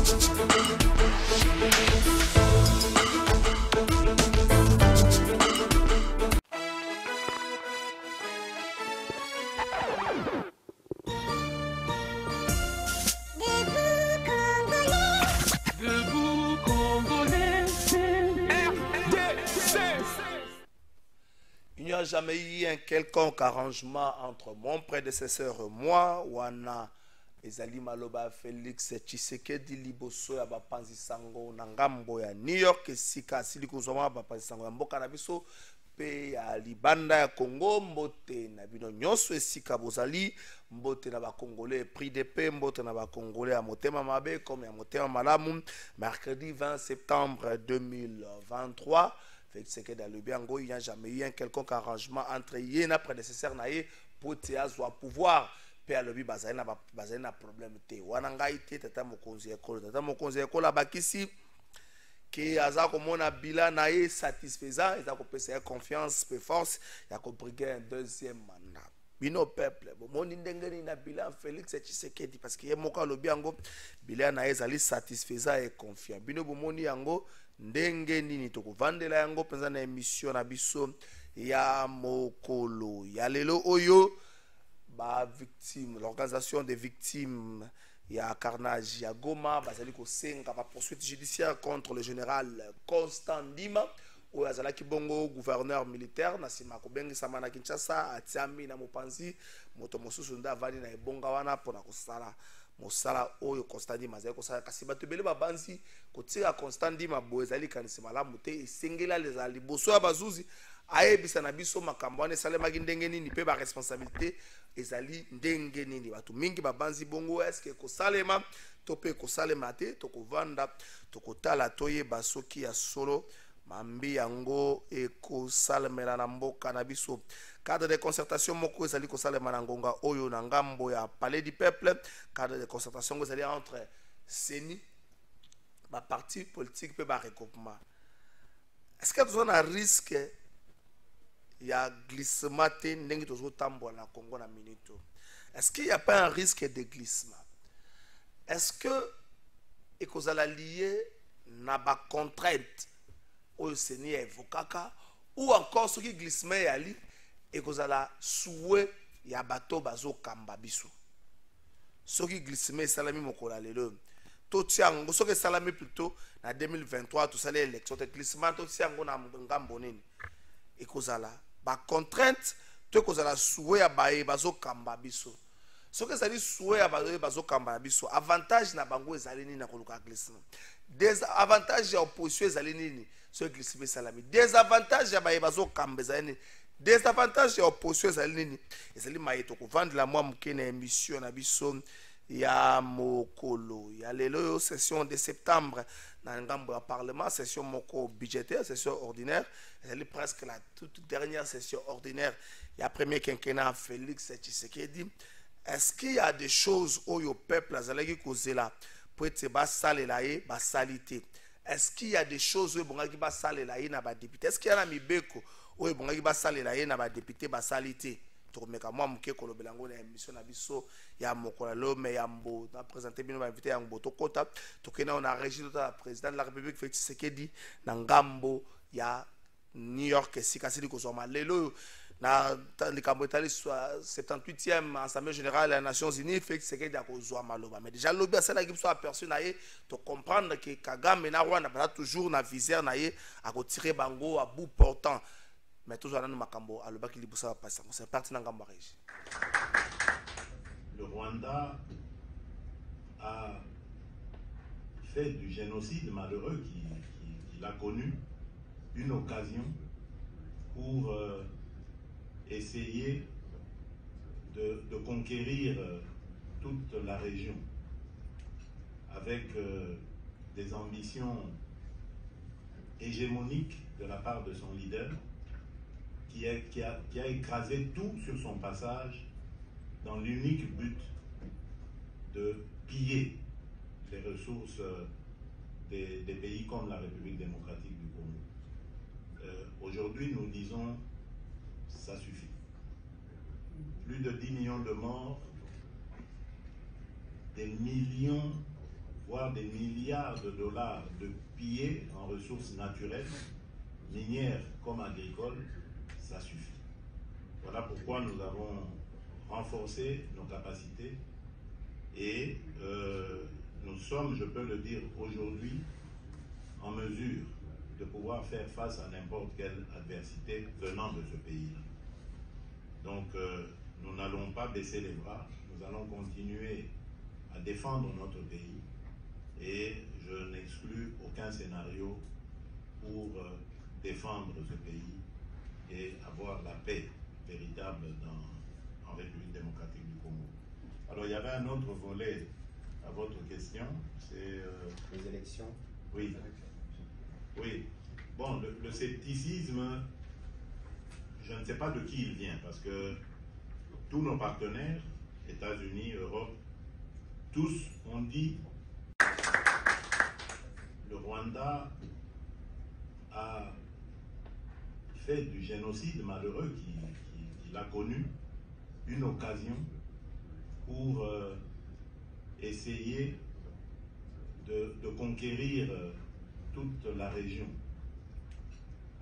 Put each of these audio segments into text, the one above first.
Il n'y a jamais eu un quelconque arrangement entre mon prédécesseur et moi. Wana ezali maloba Félix Tshisekedi liboso ya bapanzi sango na ngambo ya New York esika asili kozwa bapanzi sango ya mboka na biso pe ya libanda ya Congo. Mbote na bino nyonso esika bozali, mbote na bakongolais prix de paix, mbote na bakongolais ya motema mabe comme ya motema malamu. Mercredi 20 septembre 2023, Félix Tshisekedi alobi yango il n'y a jamais eu un quelconque arrangement entre ye na prédécesseur na ye pour te azwa pouvoir pe alobi bazali na problème te wana ngai te tata mokonzi ekolo bakisi ki aza komona bilan na ye satisfaisant, eza kopesa ye confiance pe force ya kobriguer un deuxième mandat. Bino peuple bomoni ndenge nini na bilan Félix Tshisekedi parce que ye moko alobi yango bilan na ye ezali satisfaisant et confiant. Bino bomoni yango ndenge nini tokovandela yango penza na émission na biso ya mokolo ya lelo oyo ba victime, l'organisation des victimes ya carnage ya Goma bazali kosenga ba poursuite judiciaire contre le général Constant Ndima oyo azalaki bongo gouverneur militaire na sima kobengisama na Kinshasa atiami na mopanzi moto mosusu nda avandi na ebonga wana mpona kosala mosala oyo Constant Ndima azali kosala kasi bato ebele babanzi kotika Constant Ndima boye ezali kanisi malamu te esengela leza liboso ya bazuzi ayebisa na biso makambo wana esalemaki ndenge nini mpe baresponsabilité ezali ndenge nini. Bato mingi babanzi bongo eske kosalema to mpe kosalema te, tokovanda tokotala toyeba soki ya solo mambi yango ekosalemela na mboka na biso. Cadre de concertation moko ezali kosalema na ngonga oyo na ngambo ya Palais du Peuple. Cadre de concertation ezali entre CENI ba parti politique pe ba regroupement. Est-ce que vous avez un risque ya glissement te ndenge tozo tambola na Congo na minute? Est-ce qu'il n'y a pas un risque de glissement? Est-ce que ekozala lié na ba contrainte oyo seni evokaka ou encore ce qui glissement yali ekozala souhait ya bato bazo kamba biso? Ce qui glissement salami mokola lelo to tiango soki salami plutôt na 2023 to sala élection te glissement to tiango na ngambo nini ekozala ba contrainte to kozala souhait ya baye bazo kamba biso? Soki ezali souhait ya baye bazo kamba biso, avantage na bango ezali nini na koluka glissement? Désavantage ya opposition ezali nini so glissement salami? Désavantage ya baye bazo kamba ezali nini? Désavantage ya opposition ezali nini? Ezali mayeto kovandela mwa muke na émission na biso ya mokolo ya lelo session de septembre na ngambo ya parlement, session moko budgétaire, session ordinaire. Elle est presque la toute dernière session ordinaire. Il y a premier quinquennat Félix Tshisekedi. Est-ce qu'il y a des choses où le peuple a zalaki kozela pour être basalelaye basalité? Est-ce qu'il y a des choses où bongaki basalelaye na ba député? Est-ce qu'il y a na mibeko où bongaki basalelaye na ba député basalité? Tokomeka mwa muke kolobela ngo na émission na biso ya mokola lome ya mbo na présenter bino ba invité ya mbo tokota tokena on a régi le président de la République Félix Tshisekedi na ngambo ya New York esika sili kozoma lelo na likambo etali 78e assemblée générale des Nations Unies. Félix Tshisekedi akozwa maloba mais déjà lobi asala ki biso aperçu na ye to comprendre que Kagame na Rwanda ba toujours na viseur na ye akotirer bango à bout portant. Mais toujours dans makambo alobaki libusa passa. C'est parti dans Gamba Régie. Le Rwanda a fait du génocide malheureux qu'il a connu une occasion pour essayer de conquérir toute la région avec des ambitions hégémoniques de la part de son leader qui a écrasé tout sur son passage dans l'unique but de piller les ressources des pays comme la République démocratique du Congo. Aujourd'hui, nous disons ça suffit. Plus de 10 millions de morts, des millions voire des milliards de dollars de pillés en ressources naturelles, minières comme agricoles, ça suffit. Voilà pourquoi nous avons renforcé nos capacités et nous sommes, je peux le dire aujourd'hui, en mesure de pouvoir faire face à n'importe quelle adversité venant de ce pays-là. Donc, nous n'allons pas baisser les bras, nous allons continuer à défendre notre pays et je n'exclus aucun scénario pour défendre ce pays et avoir la paix véritable en République démocratique du Congo. Alors, il y avait un autre volet à votre question, c'est... les élections. Oui. Oui. Bon, le scepticisme, je ne sais pas de qui il vient, parce que tous nos partenaires, États-Unis, Europe, tous ont dit le Rwanda a fait du génocide malheureux qu'il a connu une occasion pour essayer de conquérir toute la région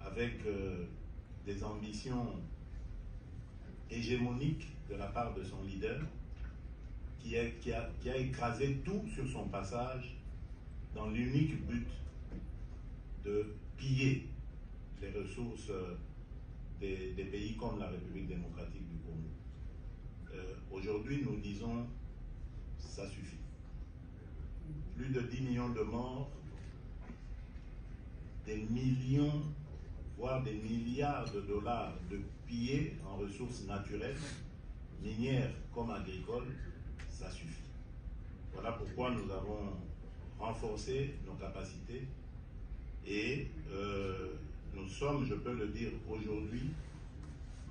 avec des ambitions hégémoniques de la part de son leader qui a écrasé tout sur son passage dans l'unique but de piller les ressources des pays comme la République démocratique du Congo. Aujourd'hui, nous disons ça suffit. Plus de 10 millions de morts, des millions, voire des milliards de dollars de pillés en ressources naturelles, minières comme agricoles, ça suffit. Voilà pourquoi nous avons renforcé nos capacités et nous sommes, je peux le dire aujourd'hui,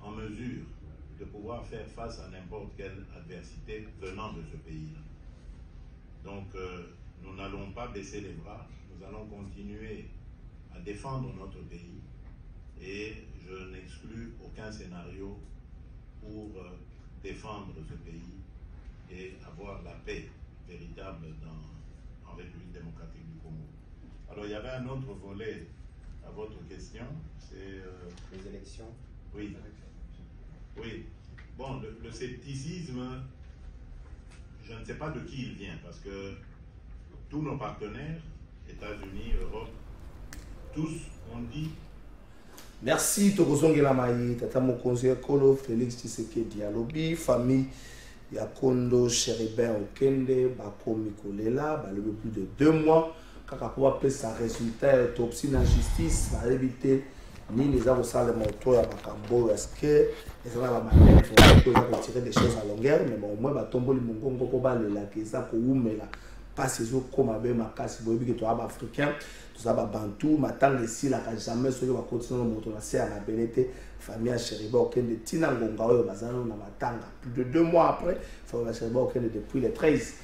en mesure de pouvoir faire face à n'importe quelle adversité venant de ce pays-là. Donc, nous n'allons pas baisser les bras, nous allons continuer à défendre notre pays et je n'exclus aucun scénario pour défendre ce pays et avoir la paix véritable en République démocratique du Congo. Alors, il y avait un autre volet à votre question, c'est... les élections. Oui. Oui. Bon, le scepticisme, je ne sais pas de qui il vient, parce que tous nos partenaires, États-Unis, Europe, tous ont dit... Merci, Tokozongela Maï, Tata Mokonzi Kolo, Félix Tshisekedi Alobi, famille Yakondo, Chéribin Okende, Bako Mikolela, le plus de 2 mois, quand on a appelé sa résultat, autopsie dans la justice, va éviter ni les avocats de moto à Bakambo, est-ce que les gens à manière pour tirer des choses à longueur, mais bon, au moins, tomber le mongongo pour baler la kesa pour oumela, pas ces eaux comme avec ma casse, vous voyez que tu as africain, tout ça, bantou, m'attend ici, là, jamais celui qui va continuer à monter à la bénété, famille à Chériba, aucun de Tinangonga, Bazano, Namatanga. Plus de 2 mois après, famille à Chériba, aucun de depuis le 13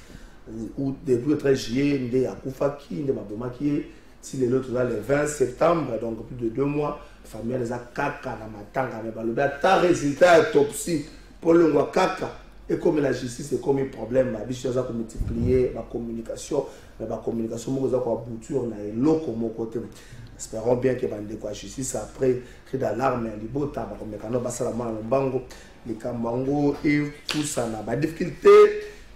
août, depuis le 13 juillet, Ndé Akoufaki, Ndé Mabomaki, si les autres le 20 septembre, donc plus de 2 mois, famille les a kaka na matanga, mais le ta résultat autopsie pour le kaka. Et comme la justice est comme un problème, ma vie a multiplié ma communication, mais ma communication moi a aboutir na elo comme côté. Espérons bien que bande quoi justice après que d'alarme à libota ba comme kano basala ma mbango les kambango et tout ça na ba difficulté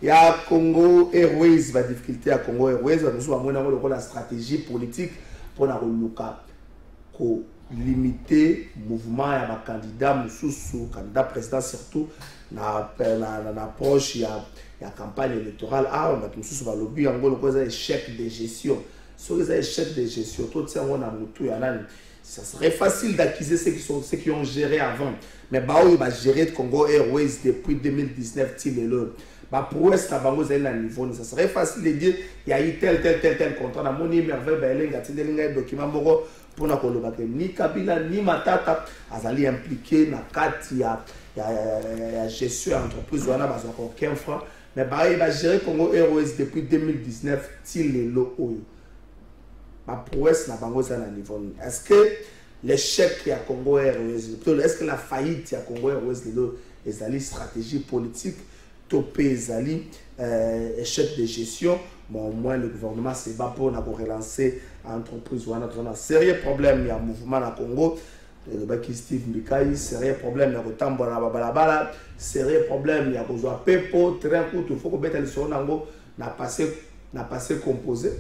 ya Congo Airways, ba difficulté à Congo Airways, nous avons la stratégie politique pour la reluka ko limiter mouvement ya ba candidat mususu candidat président surtout na approche ya campagne électorale on a mususu ba lobby ngolo ko za échec de gestion sur les échecs de gestion tout ça on a mutu ya nani ça serait facile d'accuser ceux qui ont géré avant mais ba o ba gérer Congo Airways depuis 2019 tilelo ba prouesse na bango za na niveau ça serait facile de dire il y a eu tel contrat na moni merveille ba elenga tindelinga document moko pour na koloba ke ni Kabila ni Matata azali impliqué na kati ya gestion entreprise wana bazo aucun franc mais ba gérer Congo Airways depuis 2019 tilelo oyo ba prouesse na bango za na niveau est-ce que l'échec ya Congo Airways est-ce que la faillite ya Congo Airways ezali stratégie politique topé ezali échec de gestion Bon, au moins le gouvernement s'est battu pour relancer l'entreprise. On a un sérieux problème, il y a un mouvement à Congo. Le baki Steve Mbikai, sérieux problème, il y a un tambour à Babalabala, sérieux problème, il y a un Pepo, train court, il faut que le son n'a passé composé.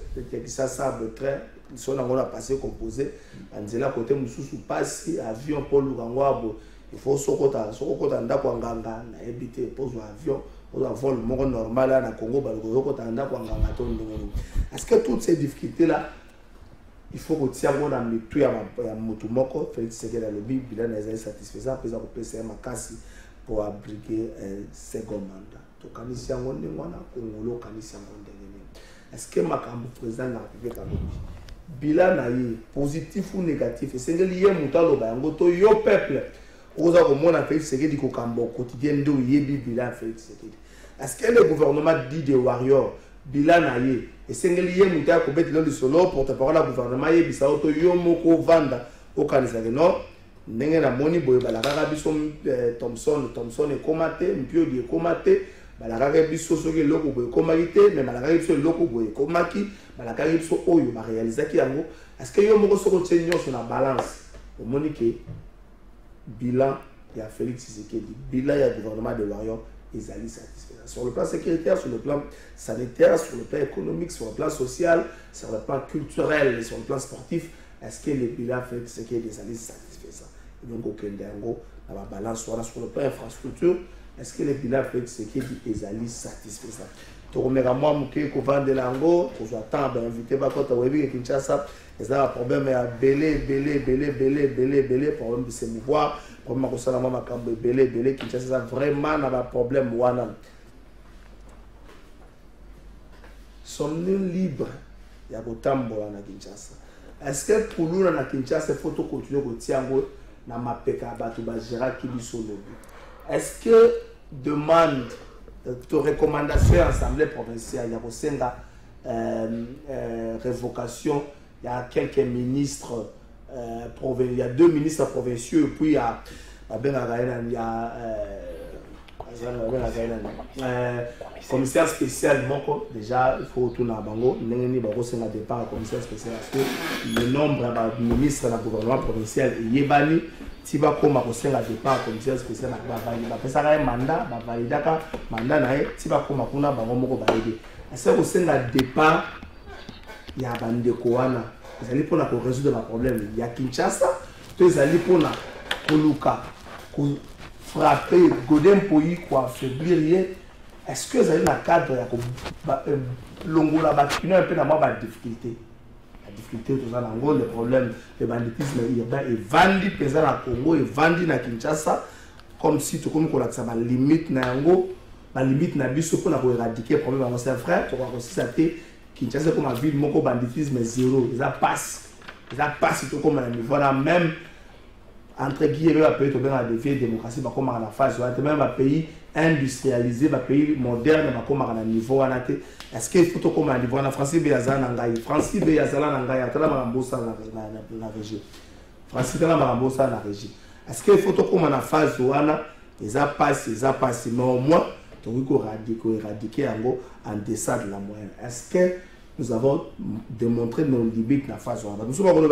Ça, le train, le son n'a passé composé. On a côté Moussou passe, avion pour Lugangwabo. Il faut que ndako nganga na éviter pose avion pour avoir le monde normal là na Congo baloko ndako nganga to ndenge. Est-ce que toutes ces difficultés là il faut que tiens on a mis tout ya motu moko Félix Tshisekedi le bilan est satisfaisant pesa ko pesa makasi pour abriguer second mandat. To kanisi yango ndengwana Congo kanisi yango ndenge. Est-ce que makambo président na République alobi bilan na ye positif ou négatif et c'est lié mutalo ba yango to yo peuple. Oza komona Félix Tshisekedi ko kambo quotidien ndo yebi bilan Félix Tshisekedi. Est-ce que le gouvernement dit des warriors bilan na ye et sengeli ye muta ko betilo li solo porte-parole du gouvernement ye bisa auto yo moko vanda au kanisa que non ndenge na moni boye balaka biso Thompson e komate mpio di komate balaka biso soki loko boye komalité mais balaka biso loko boye komaki balaka biso oyo ba réalisaki yango. Est-ce que yo moko soko tsenyo sur la balance au moni que bilan il y a Félix Tshisekedi, bilan il y a le gouvernement de Warrior, ils allaient satisfaire. Sur le plan sécuritaire, sur le plan sanitaire, sur le plan économique, sur le plan social, sur le plan culturel, sur le plan sportif, est-ce que le bilan Félix Tshisekedi ils allaient satisfaire ça? Donc aucun dingo, dans la balance, sur le plan infrastructure, est-ce que le bilan Félix Tshisekedi ils allaient satisfaire ça? Tu remets à moi, Mouké, qu'on vend de l'ango, qu'on attend, inviter Bakota, Webi, Kinshasa. Il y a un problème, il y a belé, problème de s'émouvoir, problème de s'émouvoir, belé, Kinshasa, vraiment, il y a un problème. Sommes-nous libres? Il y a un tambour à Kinshasa. Est-ce que pour nous, à Kinshasa, il faut continuer à tirer dans ma péka, est-ce que demande de recommandations à l'Assemblée provinciale, il y a révocation, il y a quelques ministres, il y a 2 ministres provinciaux, et puis il y a commissaire spécial, déjà il faut retourner à Bango, il y a un départ commissaire spécial, parce que le nombre de ministres du gouvernement provincial est ébani. Si va comme à départ commissaire spécial ça un mandat mandat na si va comme kuna bango moko validé est-ce que c'est un départ il y a bande koana ils allaient pour résoudre le problème il y a Kinshasa ils allaient pour koluka pour frapper godem pays quoi affaiblir est-ce que vous avez un cadre ya longola bakina un peu dans ma difficulté. La difficulté tout ça dans le problème le banditisme urbain est vendu pesant à Congo et vendu à Kinshasa comme si tout comme qu'on a ça limite na yango la limite na biso pour éradiquer le problème à ses frères tu vois aussi ça Kinshasa comme ville moko banditisme zéro ça passe tout comme à niveau là même entre guillemets un pays bien à défier démocratie bah comme à la phase même un pays industrialisé un pays moderne bah comme à niveau à est-ce qu'il faut comme à niveau en France Béazana Nangaï France Béazana Nangaï à la Marambosa la région France à la Marambosa la région est-ce qu'il faut comme à la phase où ils a passé mais au moins donc il éradiquer en deçà de la moyenne. Est-ce que nous avons démontré nos limites dans la phase où nous sommes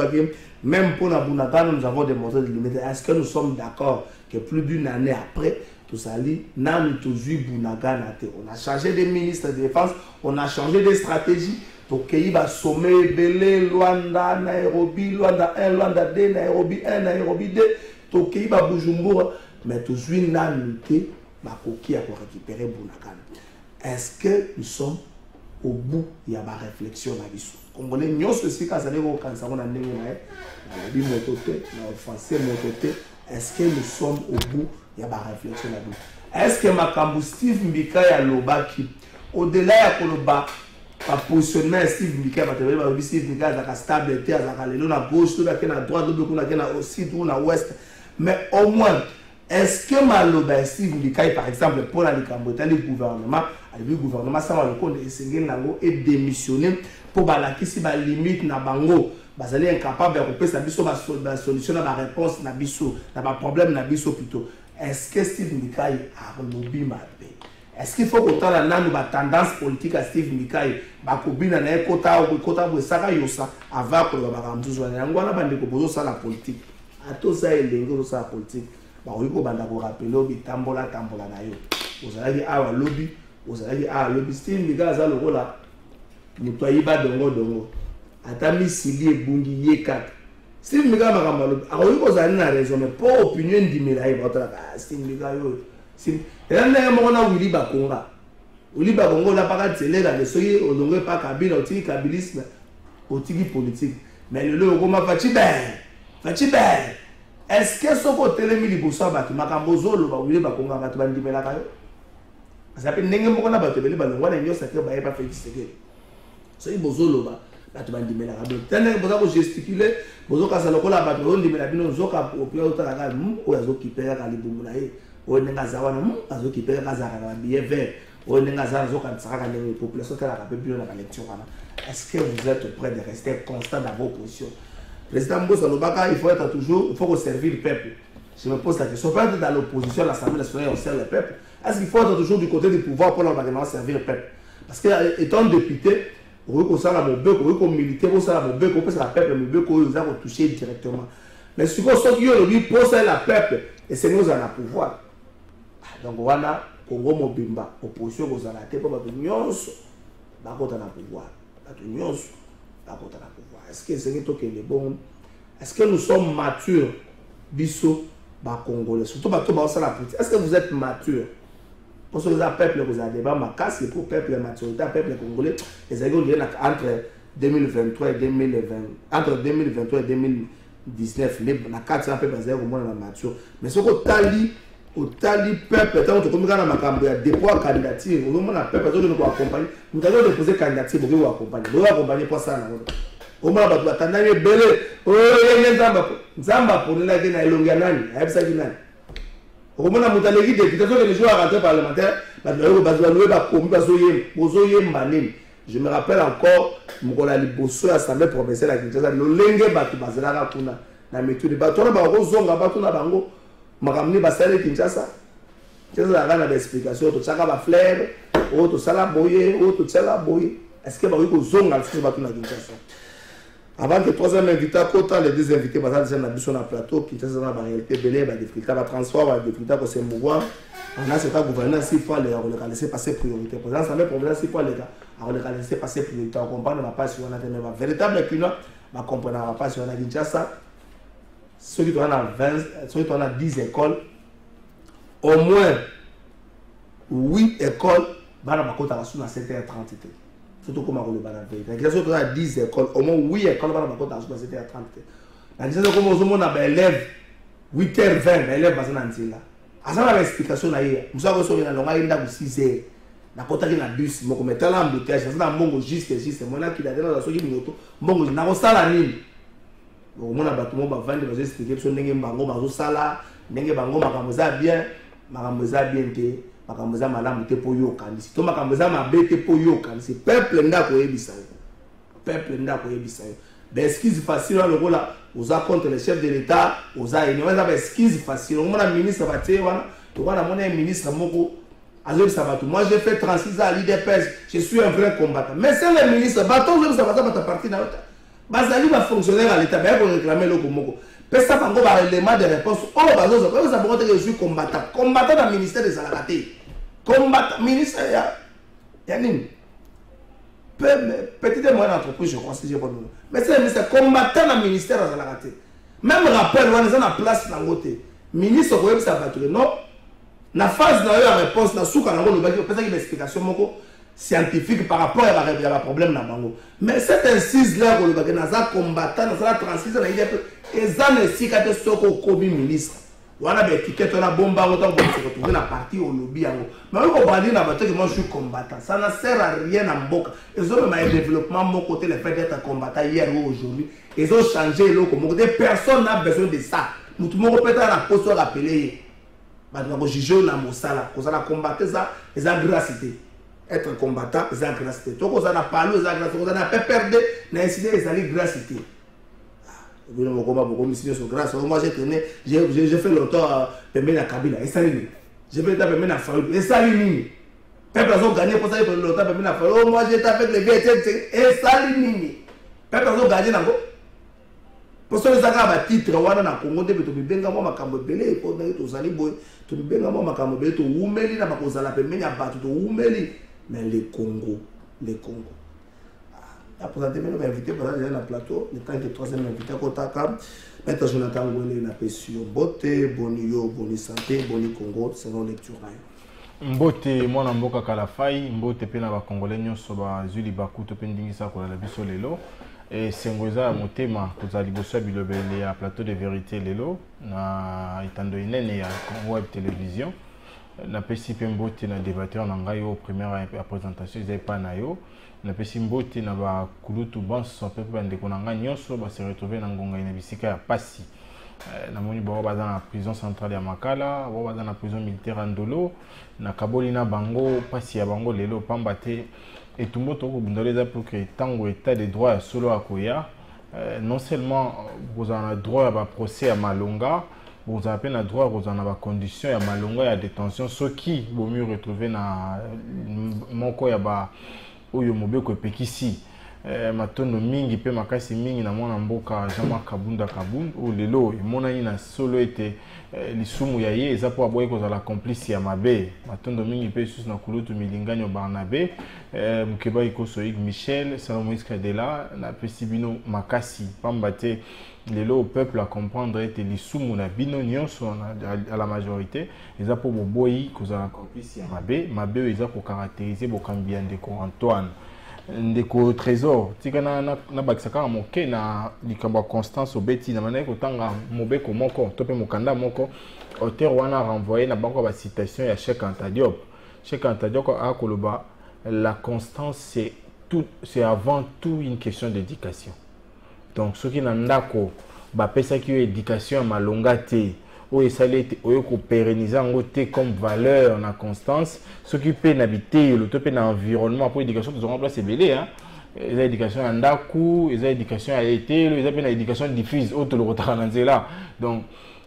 même pour la Bunagana nous avons démontré des limites. Est-ce que nous sommes d'accord que plus d'une année après tout allait on a changé de ministre de défense, on a changé de stratégie pour qu'il va sommet Belé, Luanda, Nairobi, Luanda 1, Luanda 2, Nairobi 1, Nairobi 2, pour qu'il va Bujumbura, mais tout suite n'annuté, ma coquille a récupéré Bunagana. Est-ce que nous sommes au bout il y a ma réflexion là dessus Congolais nous ceci quand ça dit au cancer on a ndenge na le mon côté na offensé mon côté est-ce que nous sommes au bout il y a ma réflexion là dessus est-ce que makambo Steve Mbikai ya lobaki au-delà ya koloba pa positionnement Steve Mbikai ba tebele ba Steve Mbikai za stable terre za lelo na gauche na na droite do kuna na au sud ou na ouest mais au moins est-ce que maloba Steve Mbikai par exemple pour la likambote le gouvernement ça va le compte essengel nango et démissionner pour balakisi ba limite na bango bazali incapable de repérer biso ba solution na réponse na biso na ba problème na biso plutôt est-ce que Steve Mbikai a lobby mabe est-ce qu'il faut qu'autant la nanu ba tendance politique à Steve Mikai ba kobina na kota bo saka yosa avant que ba ramzuzu na ngwana bande ko bozo la politique ato ça elengo ça politique ba ko banda ko rappeler obi tambola na yo ozalaki awa lobby ozalaki awa lobby Steve Mikai za lokola muto ayiba dongo ata misili ebungi yekaka Steve Mikai makamba lobby akoyi kozali na raison mais pour opinion ndimela ye ba tala Steve Mikai yo et là, on a Willy Bakonga. Willy Bakonga, on a pas de télé, là, soyez au long pas Kabila, au tiki kabilisme, au tiki politique. Mais le logo m'a fait ben. Est-ce que ce côté les mille pour ça, bah, tu m'as cambozo, le Willy Bakonga, bah, tu vas dire la caillou. Ça s'appelle Nengue Mokona, bah, tu vas dire, bah, on a une ça que bah, pas fait distinguer. Soyez bozo, le bah, tu vas dire la caillou. Tenez, vous avez gesticulé, vous avez cassé le col, bah, tu vas dire la caillou, vous avez au pire, vous avez la caillou, vous avez qui perd la caillou. On est dans un monde qui peut être billet vert. On est dans un monde qui est population qui a la lecture. Est-ce que vous êtes prêt de rester constant dans vos positions? Président Mbosa Lobaka, il faut servir le peuple. Je me pose la question. Pas être dans l'opposition à l'Assemblée nationale, on sert le peuple. Est-ce qu'il faut être toujours du côté du pouvoir pour servir le peuple? Parce que étant député, on sert la mobile, on militaire, on sert la mobile, on peut la peuple, le mobile, on va toucher directement. Mais ce qu'on sort, il pour ça la peuple, et c'est nous en a pouvoir. Donc wana Congo mobimba opposition kozala te po bato nyonso bakota na pouvoir est-ce que c'est toi qui est bon? Est-ce que nous sommes matures biso ba congolais surtout bato ba osala politique? Est-ce que vous êtes matures? Parce que le peuple vous a débat ma casse pour peuple maturité peuple congolais les aïeux entre 2023 et 2020 entre 2023 et 2019 na 400 peuple bazali ko mona na mature mais ce que tali au tali peuple tant que comme quand makambo ya dépôt candidature au moment la peuple zo ko accompagner nous allons déposer candidature pour vous accompagner pour ça na au moment ba batanda ye belé oh ye nzamba pour la gena elonga nani ayebisa kinani au moment mutaleki député zo que les joueurs à rentrer parlementaire ba bazwa ba kombi bozo yemba nini. Je me rappelle encore Mukola Liboso assemblée provinciale à Kinshasa lolenge batu bazela kuna na méthode batu na ba kozonga batu na bango makamni basale Kinshasa Kinshasa na ba explication to chaka ba flair o to sala boye o to sala boye est-ce que ba ko zonga sur batu na Kinshasa avant que troisième invité kota les deux invités basale na biso na plateau Kinshasa na ba réalité belé ba difficulté ba transfert ba difficulté ko se mouvoir on a cette gouvernance il faut les laisser passer priorité pour ça mais problème c'est quoi les gars on les laisser passer priorité on comprend on pas si on a des véritable client on comprend pas si on a Kinshasa ceux qui ont 20 ceux qui ont 10 écoles au moins 8 écoles bana bakota sur na 7h30 surtout comme on le bana veille ceux qui ont 10 écoles au moins 8 écoles bana bakota sur na 7h30 na disons comme on a des élèves 8h20 élèves basana ntila azana la explication na hier musa ko so na longa inda ku 6h na kota ki na bus moko metala embouteillage ça na mbongo juste mona ki la dela so ki moto mbongo na ko sala nini o mona batu mo ba vendre ba expliquer so ndenge mbango bazo sala ndenge bango makambo za bien te makambo za malamu te po yo kanisi to makambo za mabe te po yo kanisi peuple ndako yebisa ben excuse facile le rôle aux contre les chefs de l'état aux aïeux on a excuse facile on a ministre baté wana to wana mon ministre moko azo sabato moi j'ai fait 36 ans à l'IDPS je suis un vrai combattant mais c'est le ministre baton je sabato bata parti na ota bazali ba fonctionnaire à l'état ba ko réclamer le moko pesa bango ba élément de réponse oh bazo ça bango que je suis combattant dans le ministère des salariés combattant ministre ya nini petite et moyenne entreprise, je crois que j'ai pas de nom. Mais c'est le combattant dans le ministère de la raté. Même rappel, on est en place dans le côté. Ministre, vous avez battu. Non, la phase de la réponse, la souka, on a une explication scientifique par rapport à la problème dans Bango. Mais cette incise-là, on a un combattant, dans la transition, et ça ne s'y a ce qu'on ministre. Voilà des étiquettes, on a bombé, on a retrouvé la partie au lobby. Mais on va dire que moi je suis combattant. Ça ne sert à rien à Mboka. Ils ont même un développement, mon côté, le fait d'être combattant hier ou aujourd'hui. Ils ont changé le comme des personnes n'ont besoin de ça. Nous tout le monde peut être la poste rappelée. Maintenant, je juge dans mon sala. Quand on a combattu ça, ils ont gracité. Être combattant, ils ont gracité. Donc, on a parlé, ils ont gracité. On a perdu, on a incidé, ils ont gracité. Moi j'ai fait longtemps Pembe na Kabila et Salini. J'ai fait Pembe na Fayoulou et Salini. peuple a gagné pour ça il faut longtemps mais oh moi j'étais avec les vieilles et salinini peuple a gagné nango pour ça les aga ba titre wana na Congo de to bibenga mo makambo belé pour na to sali boy to bibenga mo makambo belé to umeli na bakozala pemenya batu to umeli mais les Congo après ça on va inviter par exemple le plateau le temps que troisième invité à Kotaka maître Jonathan Ngwele na pesio beauté bonio boni santé boni Congo selon lecture. Mbote mwana mboka kalafai mbote pe na ba congolais nyonso ba zuli bakuto pe ndingisa ko la biso lelo et sengoza motema koza liboso bilobele ya plateau de vérité lelo na itando inene ya web télévision na pesi pe mbote na débatteur na ngai au première présentation ils pas na yo na pesi mbote na ba kulutu banso pe pe ndeko na ngai nyonso ba se retrouver na ngonga ina bisika ya pasi na moni ba baza na prison centrale ya Makala ba baza na prison militaire Ndolo na Kabolina bango pasi ya bango lelo pambate et tout le monde a pour que tant état de droit solo à Koya non seulement vous en avez droit à procès à Malonga vous avez peine à droit vous en avez conditions à Malonga à détention ce qui vaut mieux retrouver na moko ya ba oyo mobeko pekisi matondo mingi pe makasi mingi na mwana mboka Jama Kabunda ou lelo mona ina solo était lisumu ya ye eza po aboye ko za la complice ya mabe matondo mingi pe sus na kulutu milinganyo Barnabé mukeba ikoso Ig Michel Salomon Iskadela na pesibino makasi pambate lelo au peuple à comprendre et lisumu na bino nyonso à la majorité eza po boboyi ko za la complice ya mabe eza ko caractériser bo kambiande ko Antoine ndeko trésor tika na bakisaka moke na likamba Constance obeti na maneko tanga mobeko moko to pe mokanda moko auteur wana renvoyé na banko ba citation ya Cheikh Anta Diop a koloba la constance c'est avant tout une question d'éducation donc ce qui n'andako ba pesa ki éducation malonga te o esalete oyo ko pérenniser ngo te comme valeur na constance ce qui peut n'habiter le topé na environnement pour éducation nous aurons place belé hein les éducation en ndaku les éducation a été les appels éducation diffuse auto le retard na nzela donc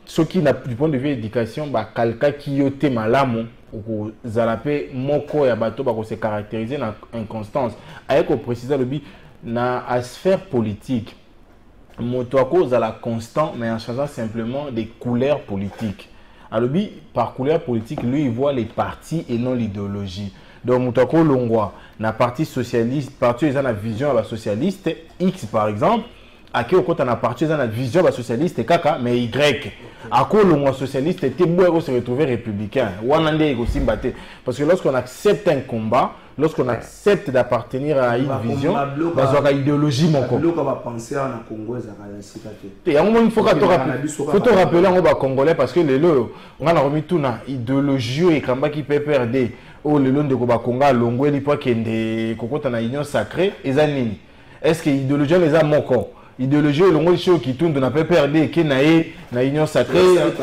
ce qui n'a du point de vue éducation ba kalka ki yote malamu ko zalape moko ya bato ba ko se caractériser na inconstance ayeko préciser le bi na sphère politique Motoko la constant mais en changeant simplement des couleurs politiques. Alors par couleur politique, lui il voit les partis et non l'idéologie. Donc Motoko Longwa, na parti socialiste, parti ils ont la vision à la socialiste X par exemple, à qui au côté na parti ils ont la vision à la socialiste kaka mais Y. À quoi Longwa socialiste était beau se retrouver républicain. Wanande aussi batté parce que lorsqu'on accepte un combat lorsqu'on accepte d'appartenir à une vision, dans une idéologie, mon corps. Il faut te rappeler aux Congolais parce que les lots, on a remis tout na idéologie et quand qui peut perdre au le long de Conga, l'ongwe li pas qu'il des cocottes na union sacrée et zanini. Est-ce que l'idéologie les a mon corps? Idéologie l'ongwe show qui tourne na peut perdre qui na union sacrée.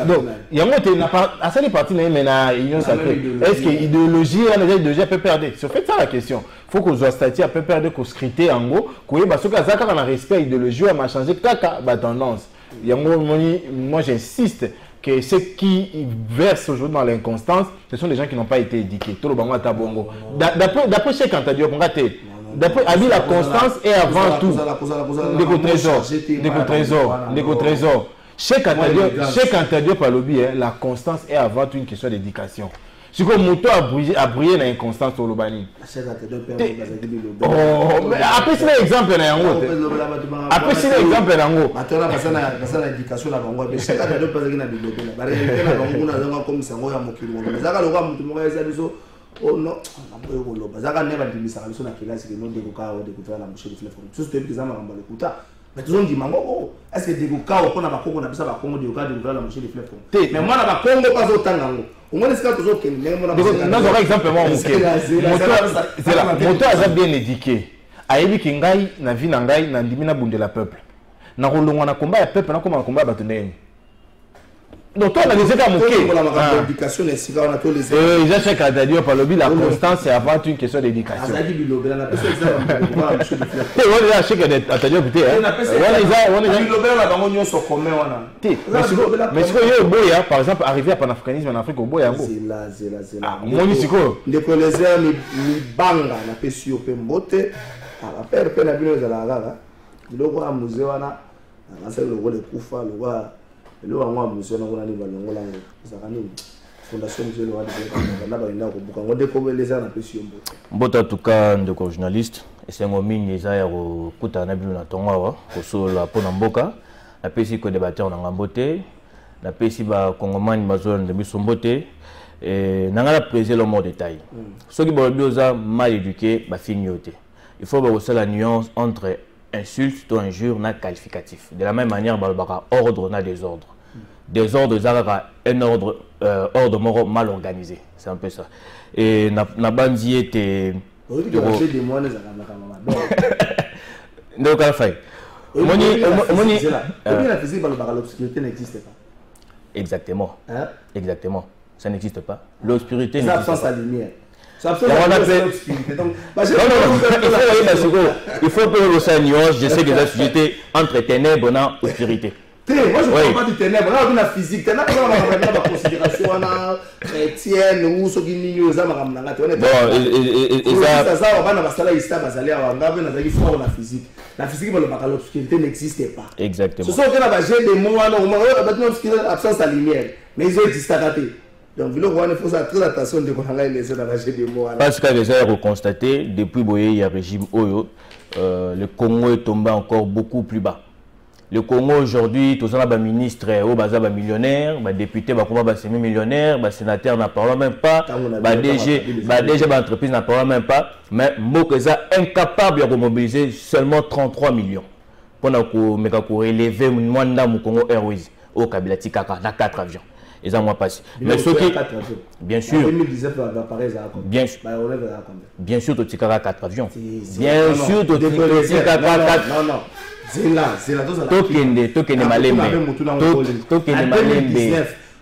Donc il y a monté na pas à cette partie na union sacrée. Est-ce que l'idéologie déjà peut perdre? C'est fait ça la question. Faut que soit statut peut perdre ko scripté en gros, ko ba soka zaka na respect idéologie a changer kaka ba tendance. Moi j'insiste que ceux qui versent aujourd'hui dans l'inconstance, ce sont des gens qui n'ont pas été éduqués. Tout le bango ata bongo. D'après Cheikh Anta Diop ngate. D'après Abi la constance est avant tout. Des trésors. Cheikh Anta Diop a lobby la constance est avant tout une question d'éducation. Si comme moto a brillé dans l'inconstance au Lobani. Oh, mais après c'est l'exemple na yango. Après c'est l'exemple na yango. Maintenant parce que l'éducation na bango mais Cheikh Anta Diop pas na développer la. Bare na bango na zanga comme sango ya mokili ngo. Zaka lokwa mutu mo ya biso. Oh non, on va loba. Zaka neba ndimisa biso na kilasi ke no de koka o de kutala na mshiri flefu. Tout ce que bizama ngamba le kuta. Mais tout le monde dit mango est-ce que des koka o kona bakongo na bisa bakongo de koka de kutala na mshiri flefu. Mais moi na bakongo pas otanga ngo. On va laisser toujours que dans un exemple moi moto a bien éduqué. Ayebi kingai na vie na ngai na ndimi na bundela peuple. Na kolongwa na combat ya peuple na koma combat batundeni. Donc toi on a des cas moqués. L'éducation les cigares on a tous les. Ils ont chaque radio par le la constance c'est avant une question d'éducation. Azali bilobe na pesa exemple on a monsieur de faire. On a chaque radio peut on a pesa. On a bilobe na bango nyonso commun wana. Mais ce que yo boya par exemple arriver à panafricanisme en Afrique au boya ngo. Zela. Moni siko. Ndeko les mi banga na pesi yo pe mbote. Ala père pe na bino za la gaga. Biloko a musée wana. Na sa le rôle kufa le wa le wa mwa musée na kuna ni balongo lango. Zakani fondation musée le wa de na ba ina ko buka ngode ko beleza na pesi yo mbote. Mbota tuka ndeko journaliste esengo mingi eza ya kokuta na bino na tongo awa kosola pona mboka na pesi ko débatteur na ngambote na pesi ba kongomani bazola na biso mbote nanga la préciser le mot détail ceux qui bolobi oza mal éduqué ba finioté il faut ba la nuance entre insulte ou injure na qualificatif de la même manière ba ordre na désordre désordre zaka un ordre ordre moro mal organisé c'est un peu ça et na bandi était donc à la fin l'obscurité n'existe pas. Exactement. Hein? Exactement. Ça n'existe pas. L'obscurité n'existe pas. C'est l'absence de lumière. C'est l'obscurité. Donc, il faut que ça nuance. Je sais que la société entre ténèbres et obscurité. Moi je ne parle pas du ténèbre, là on a la physique, ténèbre on a la considération chrétienne ou ce qui nous a la physique. La physique l'obscurité n'existe pas. Exactement. Ce sont des mots absence de lumière, mais ils existent à côté. Donc il faut faire très attention de laisser dans la des mots. Parce que les a constaté depuis Boye il y a régime Oyo, le Congo est tombé encore beaucoup plus bas. Le Congo aujourd'hui, tous les ministres, les millionnaires, les députés, les semi-millionnaires, les sénateurs n'en parlent même pas, les DG, les entreprises n'en parlent même pas, mais Mokéza incapable de mobiliser seulement 33 millions pour relever le Congo Airways au Kabila Tikaka, dans 4 avions. Et ça, moi, passe. Mais ce qui. Bien sûr. Bien sûr, tu as 4 avions. Bien sûr, tu as 4 avions. Non, non. Tokende Malembe.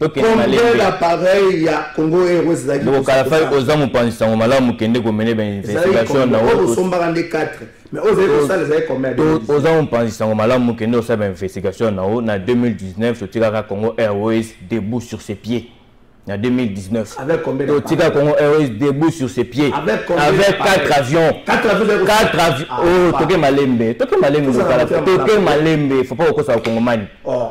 Combien d'appareils il y a Congo Airways? Donc à la fin, aux hommes pensent que Malam Kende ko mener une investigation na o sont barandé 4. Mais aux ça les avez combien? Aux hommes pensent que Malam Kende ça une investigation na 2019 ce Tigara Congo Airways debout sur ses pieds. En 2019. Avec combien de Tigara Congo Airways debout sur ses pieds. Avec 4 avions. 4 avions. Oh, Toke Malembe. Toke Malembe. Toke Malembe. Il faut pas que ça au Congomani. Oh.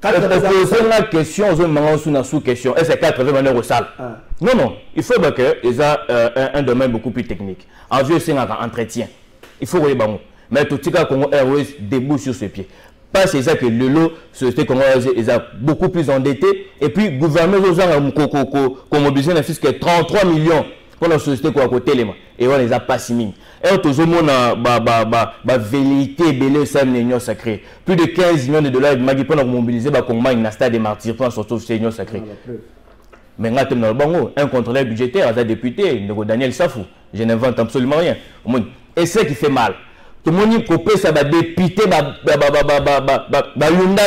Poser la question aux sous-question. Est-ce que 4 avions au salle? Non, non. Il faut que il y a un domaine beaucoup plus technique. En vieux, c'est un entretien. Il faut regarder bon. Mais Tigara Congo Airways debout sur ses pieds. Parce que c'est ça que le lot, société congolaise est beaucoup plus endetté. Et puis, le gouvernement a mobilisé que 33 millions pour la société qui est à côté. Et on les a pas si mis. Et tout le monde a velléité, belé, ça, l'union sacrée. Plus de 15 millions de dollars pour mobiliser le stade des martyrs pour sortir de l'union sacrée. Mais un contrôleur budgétaire, un député, Daniel Safou. Je n'invente absolument rien. Et c'est ce qui fait mal. Tout le monde copé ça va député Hyundai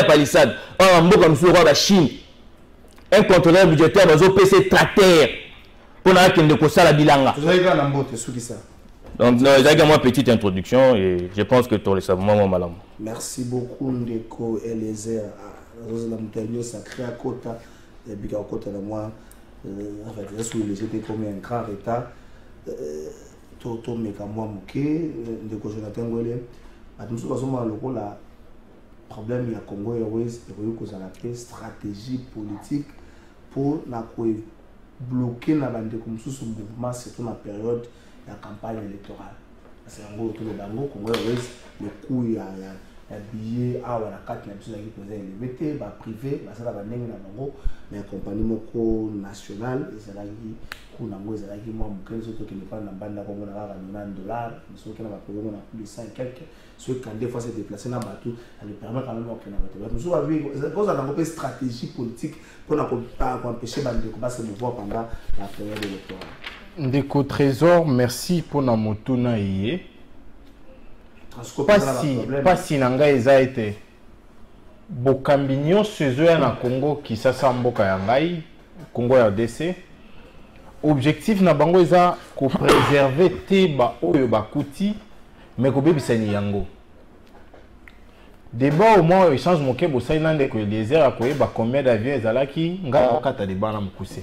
Palisade un mot comme sur la Chine un contrôleur budgétaire dans un PC tracteur pour n'a qu'une de ça la bilanga. Vous avez un mot sur qui ça? Donc j'ai également une petite introduction et je pense que tu le savais moi madame. Merci beaucoup Ndeko Eliezer Rose la montagne sacré à Kota et puis à Kota de moi en fait sous les j'étais comme un grand état Toto Mekamwa Mouké, de Jonathan Ngolé, à tout ce qui est le problème du Congo Airways, et stratégie politique pour bloquer la bande comme sous mouvement, surtout dans la période de la campagne électorale. C'est un gros autour de la Congo Airways, le coût, il y a billet, ah, on a 4 nations qui posent les métiers, privé, ça va venir dans le mais la compagnie nationale, et c'est là qui qui ne pas dans la bande $1 ceux qui n'ont plus de 100 et quelques, ceux qui ont des fois se déplacer dans le bateau, ça lui permet quand même de faire une stratégie politique pour empêcher de se mouvoir pendant la période électorale. Ndeko Trésor, merci pour la moto na yé. Pas si nanga eza été. bokambi nyonso ezoya na Congo Kisasa mboka ya ngai Congo RDC. Objectif na bango eza ko préserver te ba oyo bakuti mais ko bebisani yango. Débat au moins échange moke bosai nande ko Eliezer akoyeba combien d'avions ezalaki nga okata débat na mukuse.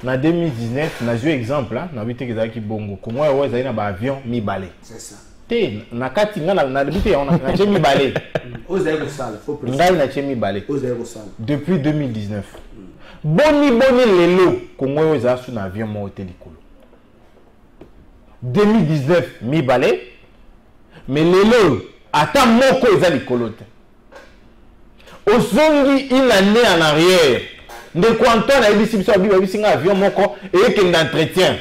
Na 2019 na joué exemple na bité ezalaki bongo Congo ya ezali na ba avion mibale. C'est ça. Te na kati nga na bité on a chemi balé. Ozaire ko sala, faut préciser. Ngai na chemi balé. Ozaire ko sala. Depuis 2019. Boni lelo Congo ezala sous na avion mo hôtel likolo. 2019 mibale. Mais lelo ata moko ezali likolo te. Ozongi une année en arrière. De Antoine a dit un avion moko et qu'il d'entretien.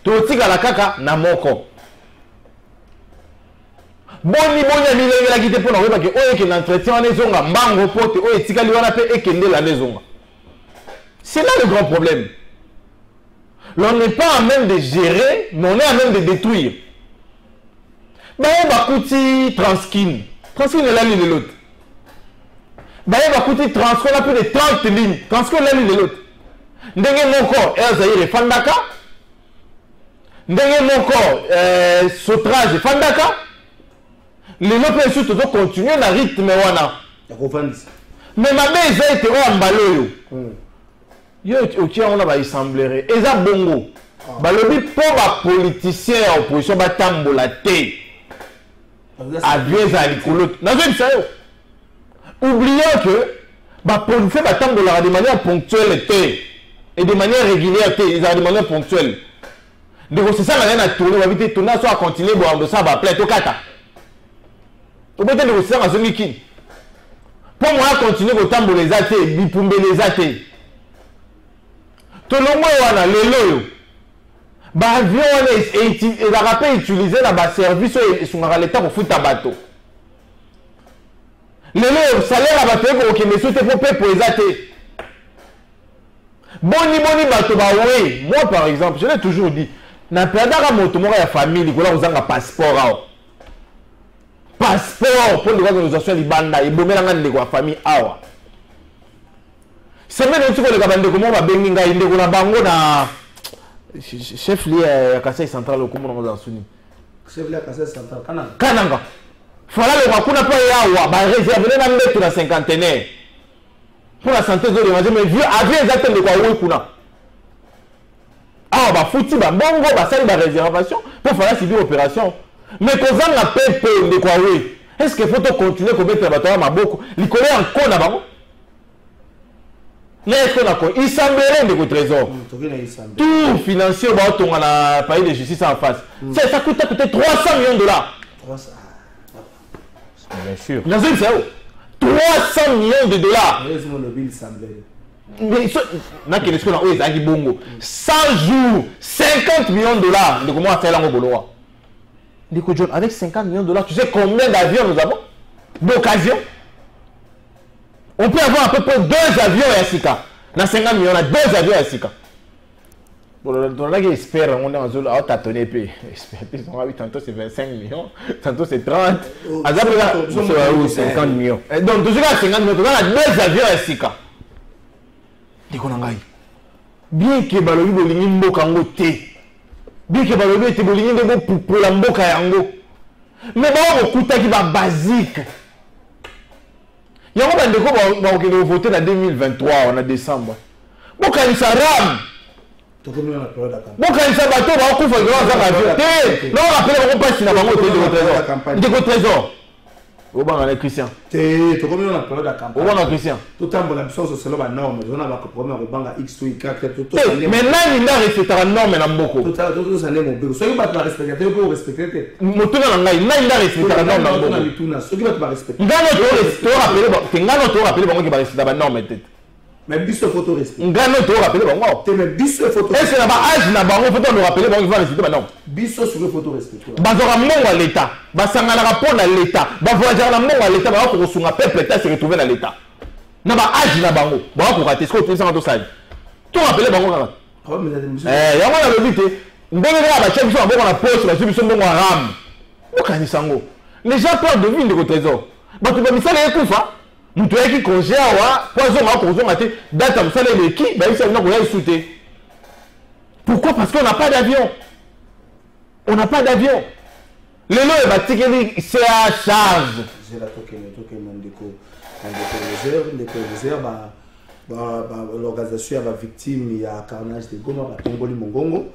Tout la kaka na moko. Boni milenge la kite pour nous parce que oye qu'il d'entretien on ezonga mbango pote oye tika liwana pe et kende la nezonga. C'est là le grand problème. L'on n'est pas à même de gérer, mais on est à même de détruire. Bah bakuti Transkin. Transkin est la ligne de l'autre. Bah bakuti Transkin on a plus de 30 lignes. Transkin est la ligne de l'autre. Ndenge moko Elzaïre Fandaka. Ndenge moko Sotrage Fandaka. Les lopes surtout doivent continuer na rythme wana. Mais ma mère a été en baloyo. Yo okia on a ba assembler. Eza bongo. Balobi pour ba politicien opposition ba tambola te. Aviez à l'école. Oublions que pour faire de manière ponctuelle et de manière régulière, de manière ponctuelle. Donc c'est ça la tourner, on va tourner soit continuer à ça va plaire au kata. Au bout de ça à Zoniki. Pour moi continuer au tambour les athées, bipumbe les athées. Tout le monde wana lelo. Avion et rappel utiliser la service et son l'état pour foutre bateau. Le salaire à bateau pour que mes sous pour les athées. Boni bateau oui. Moi par exemple, je l'ai toujours dit. Na perdara moto moko ya famille ko la uzanga passeport. Passeport pour les organisations libanda et bomela ngande ko famille awa. C'est même un truc que les gabande ko mo ba bengi ngai ndeko na bango na chef lié à Kassai Central au Koumou dans Souni. Chef lié à Kassai Central. Kananga. Voilà le Makuna pas yawa, bah réservé na mettre la cinquantenaire. Pour la santé de l'image, mais vieux aviez exactement de quoi oui kuna. Ah bah fouti bah bongo bah ça la réservation pour faire la civile opération. Mais quand on a pépé de quoi oui. Est-ce qu'il faut continuer à mettre la bataille à beaucoup? Il connaît encore là bas. Il semblerait de trésor. Tout financier dans le pays de justice en face. Ça coûte 300 millions de dollars. Bien sûr. 300 millions de dollars. Mais ce 100 jours, 50 millions de dollars. De comment faire la Boloa. Avec 50 millions de dollars, tu sais combien d'avions nous avons d'occasion? On peut avoir à peu près 2 avions à Sika. Dans 50 millions, on a 2 avions à Sika. Bon, on a espère, on est en zone à tâtonner. Tantôt c'est 25 millions, tantôt c'est 30. C'est 50 millions. Donc, toujours à 50 millions, on a 2 avions à Sika. Bien que Balobi Bolingi Mboka Ngote. Bien que Balobi était Bolingi Mboka pour la Mboka Yango. Mais bon, on a qui va basique. Il y a un déco qui va voter en 2023, en décembre. Bon, quand il s'arrame. Bon, quand il s'abatte, on va couper le grand avion. Non, on appelle le repas si on a un déco trésor. Au banc, on est Christian. Tu combien on a période de campagne? Au banc, on est Christian. Tout le temps, on a besoin de cela, norme. On a un problème au banc X, Y, tout. Mais là, il a respecté la norme, il beaucoup. Tout ça, ça n'est mon bureau. Ceux qui ne respectent pas, vous respectez. Mon tour dans la il a respecté la norme. Ceux qui ne respectent pas. Ngano to rappelé bango qui va respecter la norme tête. Mais biso photo respect. Ngano to rappelé bango. Te mais biso photo. Est-ce que là-bas âge na bango photo nous rappeler bango qui va respecter la norme. Biso sur photo respect. Bazora mongo à l'état. Basangala rapport à l'état. Bavoyager na mongo à l'état ba ko sunga peuple état se retrouver dans l'état. Na ba âge na bango. Ba ko rater ce que tu sens dans ça. To rappeler bango kaka. Yango na lobité. Ndenge na ba chef biso ba ko na poste ba biso mongo à ram. Okani sango. Les gens parlent de vie de trésor. bato bamisala ekufa mutu yaki congé awa po azonga kozonga te date ya mosala eleki bayisa bino koya esu te. Pourquoi? Parce qu'on n'a pas d'avion. On n'a pas d'avion. Le lot est batikeli c'est à charge. J'ai la token ndeko réserve l'organisation ya victime ya carnage de Goma batongoli mongongo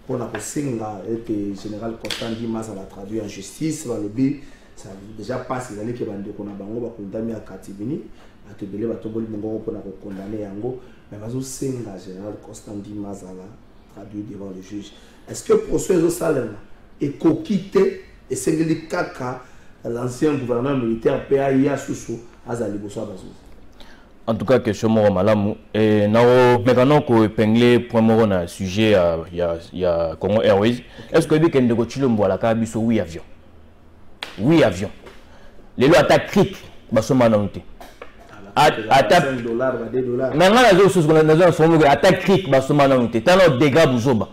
pour na kosenga et général Constant Dimas la traduire en justice balobi ça déjà passe les années que bandeko na bango ba condamné à Katibini atebele batongoli mongongo pour na condamner yango mais bazo senga général Constant Dimas la traduire devant le juge. Est-ce que procès au salem est coquité et sengeli kaka l'ancien gouverneur militaire PAIA Soussou azali boso bazo? En tout cas, question moro malamu. Et maintenant qu'on épingle point moro na sujet il y a Congo Airways. Est-ce que vous avez dit que vous avez dit oui avion? Oui avion. Les lois attaquent cric, baso manauté. Attaque $2, $2. Nanga na zo na zo forme attaque cric baso manauté. Tano dégâts buzoba.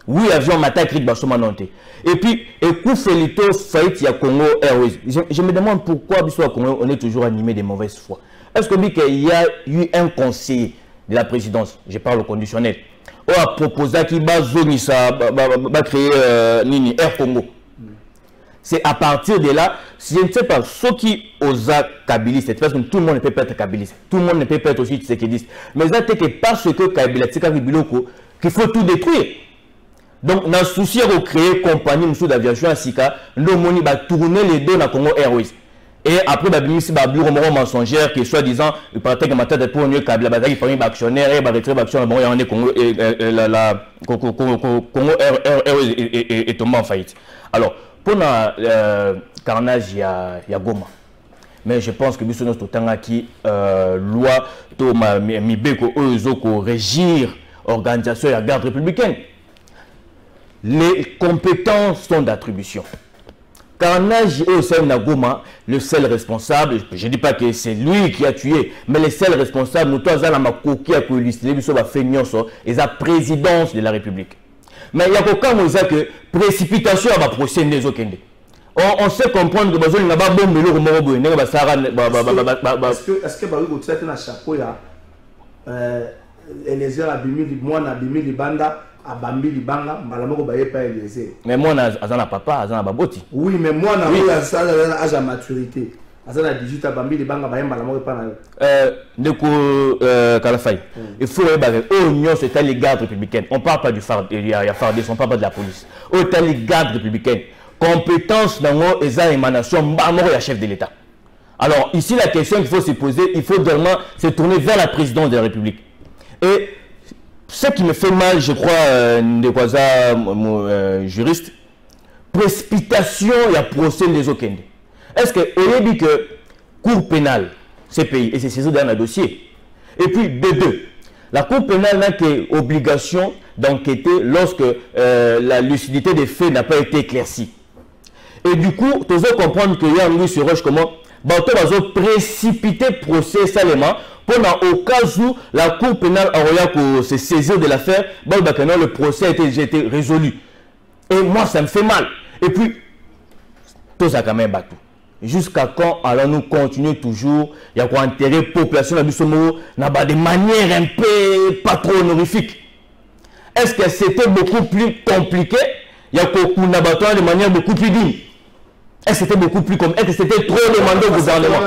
Oui avion attaque cric baso manauté. Et puis écoute Felito faillite ya Congo Airways. Je me demande pourquoi biso à Congo on est toujours animé de mauvaise foi. Est-ce qu'il y a eu un conseiller de la présidence, je parle au conditionnel, qui a proposé qu'il va créer Air Congo? C'est à partir de là, je ne sais pas, ceux qui osent kabiliste, parce que tout le monde ne peut pas être kabiliste, tout le monde ne peut pas être aussi tshisekidiste, mais c'est que parce que Kabila qu'il faut tout détruire. Donc, dans le souci de créer compagnie d'aviation à Sika, nous avons tourné les deux dans Congo Airways. Et après, il y a un bureau mensongère qui, soi-disant, il partait comme tête pour une câble, il faut un actionnaire, il va retirer l'action, il y a un Congo Airways est tombé en faillite. Alors, pour le carnage, il y a Goma. Mais je pense que nous sommes tout le qui loi de régir l'organisation de la garde républicaine. Les compétences sont d'attribution. Carnage et Hussein Nagoma, le seul responsable, je ne dis pas que c'est lui qui a tué, mais le seul responsable, nous tous allons qui a illustré sur la et la présidence de la République. Mais il y a aucun moyen que précipitation à la procès des Okende. On sait comprendre que besoin n'a pas bon mais le remords est-ce que vous avez un chapeau là Eliezer Abimi moi na Abimi Libanda Abambi Libanga malamoko baye pas Eliezer. Mais moi azana papa azana baboti. Oui mais moi na oui ça âge à maturité. Azana 18 Abambi Libanga baye malamoko pas na. Ndeko Kalafay. Il faut regarder union c'est les gardes républicaines. On parle pas du phare il y a phare on parle pas de la police. Autant les gardes républicaines. Compétence dans les émanations mbamoro ya chef de l'État. Alors ici la question qu'il faut se poser, il faut vraiment se tourner vers la présidence de la République. Et ce qui me fait mal, je crois, juriste, précipitation, il y a procès des Okende. Est-ce qu'on dit que Cour pénale, CPI, et c'est saisi dans un dossier. Et puis, de deux, la Cour pénale n'a qu'obligation d'enquêter lorsque la lucidité des faits n'a pas été éclaircie. Et du coup, tu dois comprendre qu'il y a un Louis sur Roche comment tu vas précipiter procès seulement pour au cas où la Cour pénale a se saisir de l'affaire, le procès a été résolu. Et moi, ça me fait mal. Et puis, tout ça quand même bateau. Jusqu'à quand allons-nous continuer toujours? Il y a quoi intérêt la population de manière un peu pas trop honorifique. Est-ce que c'était beaucoup plus compliqué? Il y a quoi de manière beaucoup plus digne. Est-ce que c'était beaucoup plus comme est-ce que c'était trop demandé au gouvernement?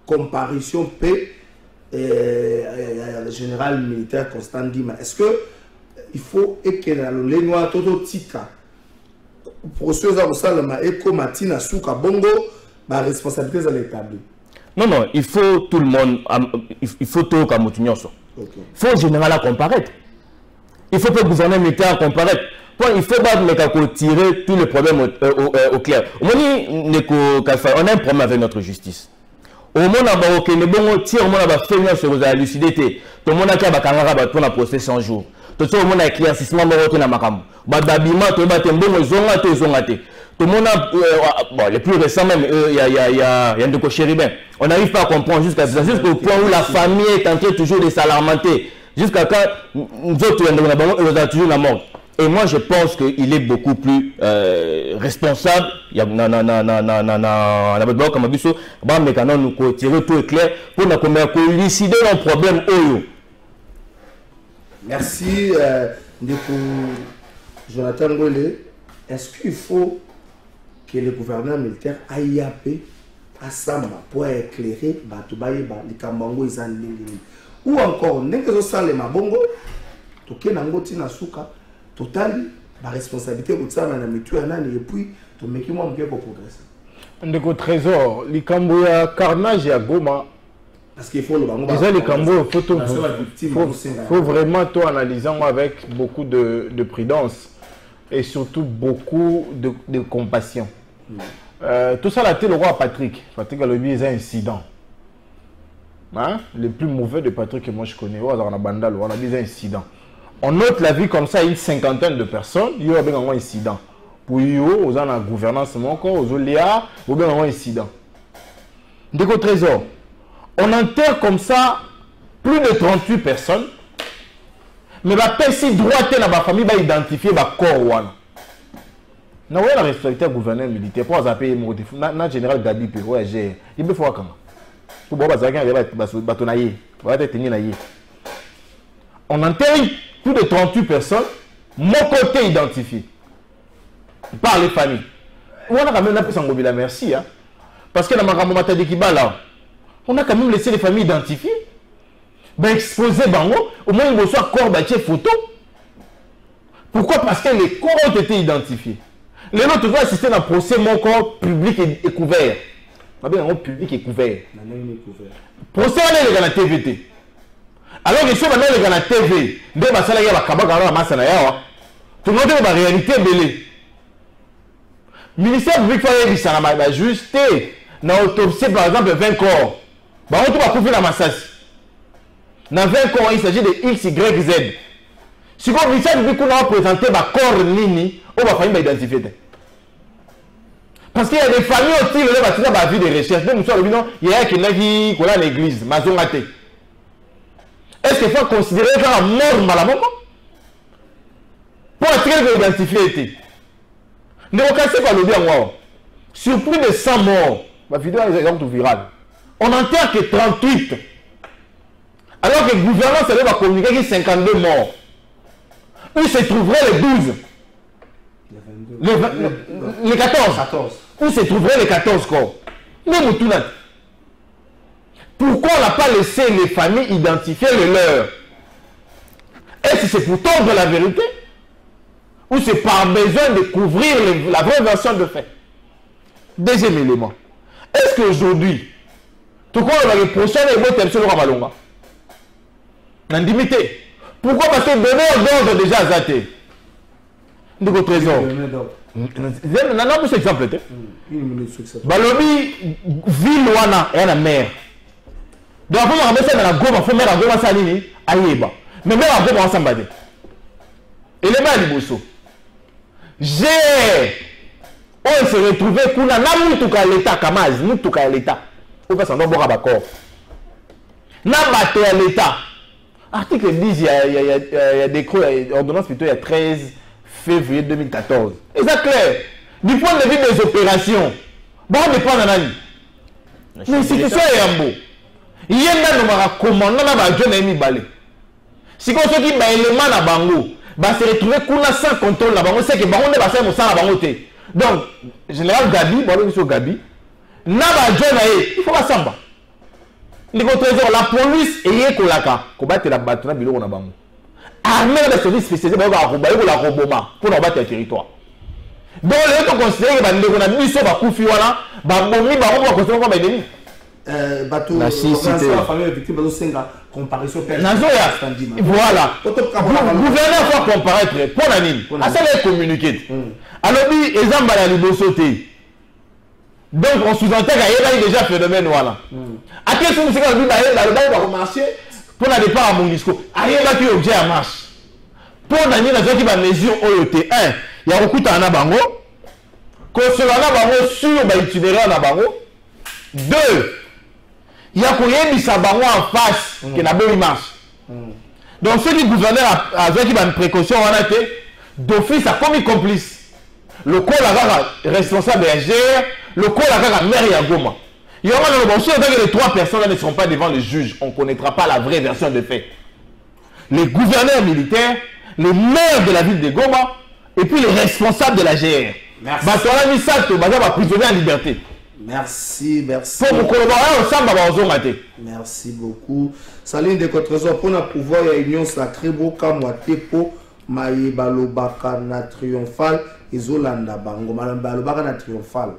Comparution P général militaire Constant Dima. Est-ce que il faut que les noirs toto tika procès au salama et comme Matina Souka Bongo ma responsabilité à l'établir? Non, il faut tout le monde, il faut tout comme Moutinioso. Il faut le général comparaître. Il faut que le gouvernement militaire comparaître. Il faut pas tirer tous les problèmes au clair. On a un problème avec notre justice. Au moment où on a tiré, on a fait sur la lucidité. Tout le monde a fait un procès 100 jours. Tout le monde a éclaircissement de la macabre. Tout le monde a, les plus récents même, il y a un de Chéribin. On n'arrive pas à comprendre jusqu'au point où la famille est en train toujours de s'alarmenter. Jusqu'à quand nous autres, on a toujours la mort. Et moi, je pense qu'il est beaucoup plus responsable. Il y a nous tirer tout éclair pour nous élucider nos problèmes. Merci, Jonathan Ngolé. Est-ce qu'il faut que le gouvernement militaire aille à Samba pour éclairer les Kambango et les ou encore, n'est-ce que les Mabongo, toke nango tina suka, total, la responsabilité pour ça, on a mis tout un an et puis, tu mets qui moi bien pour progresser. Ndeko trésor, les Kambo ya carnage et à Goma. Parce qu'il faut le bango. Déjà les Kambo, faut vraiment tout analyser avec beaucoup de prudence et surtout beaucoup de compassion. Tout ça, là, le roi Patrick. Patrick a le biais d'un incident. Hein? Le plus mauvais de Patrick que moi je connais, on a des incidents. On note la vie comme ça, une cinquantaine de personnes, il y a un incident. Pour eux, on a la gouvernance, on a un incident. Déco trésor, on enterre comme ça plus de 38 personnes, mais la personne droite dans la famille va identifier le corps. On a la responsabilité du gouverneur militaire pour appeler le général Gabi, il peut faire comment? On enterre plus de 38 personnes, mon côté identifié par les familles. On a quand même la merci, hein? Parce que dans on a quand même laissé les familles identifiées. Ben exposer bango, au moins il reçoit corps bâti photo. Pourquoi? Parce que les corps ont été identifiés. Les autres vont assister à un procès, mon corps public est couvert. Un public est couvert. Procès on est dans la TVT. Alors que si on est dans la TV, de basala ya bakabaka na masana yawa. Tout le monde est dans la réalité belé. Ministère public faut y ça na juste na autopsie par exemple 20 corps. Ba on tout va confier la massage. Dans 20 corps il s'agit de X Y Z. Si le ministère public on a présenté ba corps nini, on va faire identifier. Parce qu'il y a des familles aussi, qui ont la vie de recherche. Donc, il y a quelqu'un qui est à l'église, est-ce qu'il faut considérer la mort malamment pour être identifié? Ne vous cassez pas le bien, moi. Sur plus de 100 morts, ma vidéo est tout virale. On enterre que 38. Alors que le gouvernement va communiquer qu'il y a 52 morts. Où se trouveraient les 12? Les 14. Où se trouveraient les 14 corps? Pourquoi on n'a pas laissé les familles identifier les leurs? Est-ce que c'est pour tordre la vérité? Ou c'est par besoin de couvrir la vraie version de fait? Deuxième élément. Est-ce qu'aujourd'hui, tout quoi on va reprocher les mots sur le Ramalonga? N'indimité. Pourquoi? Parce que donner d'ordre déjà à Zate. Nous trésor. Non, pour cet exemple. Balobi, ville wana et la mer. Donc, on va mettre dans la gomme, il faut mettre la gomme à Salini, à Yéba. Mais même la gomme ensemble. Et les mains à Liboso. On s'est retrouvé qu'on a tout à l'État, Kamaz, nous tout à l'État. On va s'en avoir à corps. N'a pas à l'État. Article 10, il y a des ordonnances plutôt, il y a 13 février 2014. Et c'est clair. Du point de vue des opérations, bon, on dépend d'un ami. L'institution est un beau. Il y a un commandant dans la jeune balé. Si on se dit que l'élément na bango, se retrouver sans contrôle na bango, c'est que bango ne va pas faire na bango. Donc, général Gabi, Gabi, na ba jeune il faut pas samba. La police est kolaka, combattre la bataille na biloko na bango. Armée de services spécialisés pour la roboma pour battre le territoire. Donc, les gens considèrent que les gens qui ont mis sur la coupe, ils ont considéré comme ennemi. La famille victime de comparaison voilà. Gouverneur faut comparaître pour la ligne. À ça, les communiquer. Alors, ils ont balayé sauté. Donc, on sous-entend qu'il y a déjà phénomène. Voilà. À quel moment c'est qu'on va remarcher pour la départ à mon discours? Il y a un objet à marche. Pour la qui va mesurer OET 1, il y a beaucoup de bango. Quand on a sur l'itinéraire de bango. 2. Il y a un bango en face qui n'a pas marche. Donc, ceux qui gouvernent avec une précaution, on a été d'office a commis complice. Le col a responsable de la GR, le col a maire à Goma. Il y aura le bon que les 3 personnes là ne seront pas devant le juge. On ne connaîtra pas la vraie version des faits. Les gouverneurs militaires, les maires de la ville de Goma, et puis les responsables de la GR. Merci. Prisonnier en liberté. Merci, merci. Pour vous collaborer, merci beaucoup. Saline de votre trésor pour pouvoir y a union sacrée boka moatepo maïba lobaka na triomphal izolanda bango malamba lobaka na triomphal.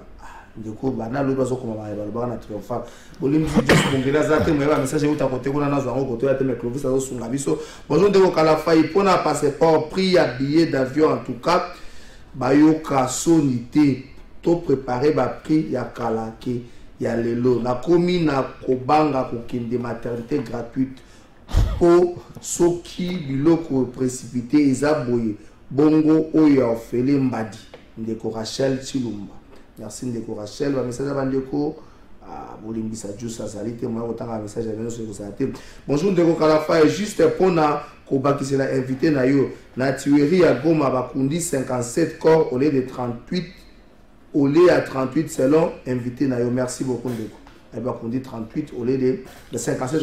Du coup, bana lobazo comme maïba lobaka na triomphal. Bolim juste bongela zate mais ba message uta côté kuna na zango côté ya te microphone ça sunga biso. Bonjour de kala fay pona passeport prix à billet d'avion en tout cas. Bayoka sonité to préparer ba prix ya kalake ya lelo na komi na kobanga kokende maternité gratuite po soki biloko précipité ezaboye bongo oyo ofele mbadi ndeko Rachel Chilumba. Merci ndeko Rachel ba message ba ndeko bolimbisa jusa salite moi otanga message ya bino sur ça. Bonjour ndeko Kalafa juste pona kobakisela invité na yo na tuerie ya Goma bakundi 57 corps au lieu de 38 au lieu à 38 selon invité na yo. Merci beaucoup ndeko. Et bakundi 38 au lieu de 57.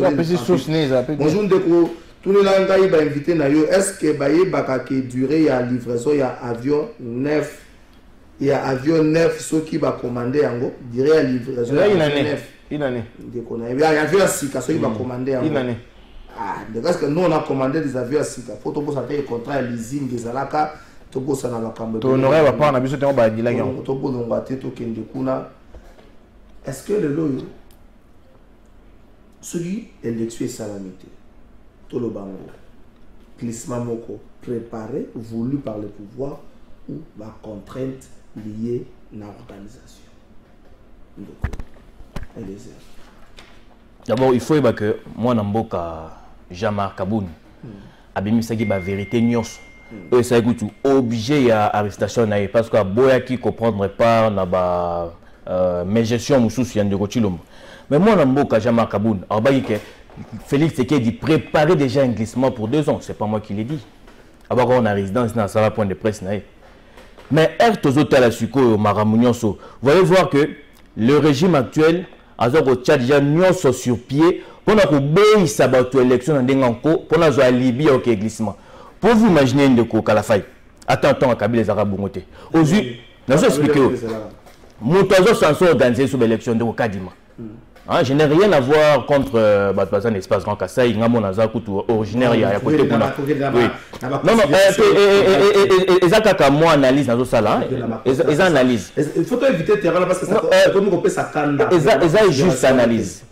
Bonjour ndeko tous les langues ba invité na yo est-ce que baye bakake durée ya livraison ya avion neuf. Il y a avion neuf ceux qui va commander yango durée ya livraison une année ndeko na ya avion sika ceux qui va commander yango une année. Parce que nous on a commandé des avions à Sika. Faut que ça ait contrat leasing des alaka. To bossa na bakambe. To honorer va pas na biso te ba dila yango. To bolonga te to kende kuna. Est-ce que le loyo celui élection salamité to lo bango glissement moko préparé voulu par le pouvoir ou la contrainte liée à l'organisation. D'abord il faut que moi namboka Jean-Marc Kaboun abimisaki ba vérité nyos et ça écoute obligé à arrestation na parce que boya qui comprendre pas na ba gestion mususu yande kochilombo mais moi namboka Jean-Marc Kaboun abaki que Félix Tshisekedi préparer déjà un glissement pour 2 ans, c'est pas moi qui l'ai dit. Abako on a résidence dans ça point de presse na mais ertozoto la suko maramunyoso vous allez voir que le régime actuel a déjà nyonso sur pied pour que ça va être élection dans Denganko pour la Libye au glissement. Pour vous imaginer une de Kalafay, attends à Kabila les Arabes bongoté. Aujourd'hui, nous expliquer. Moutazo s'en sont organisés sur l'élection de Kadima. Je n'ai rien à voir contre Batbazan Espace Grand Kassai, Ngamo Nazakutu originaire il y a côté Kuna. Non, Ezaka moi analyse dans ça là. Ils analysent. Il faut éviter terrain parce que ça comme on peut ça canne. Ils juste analyse.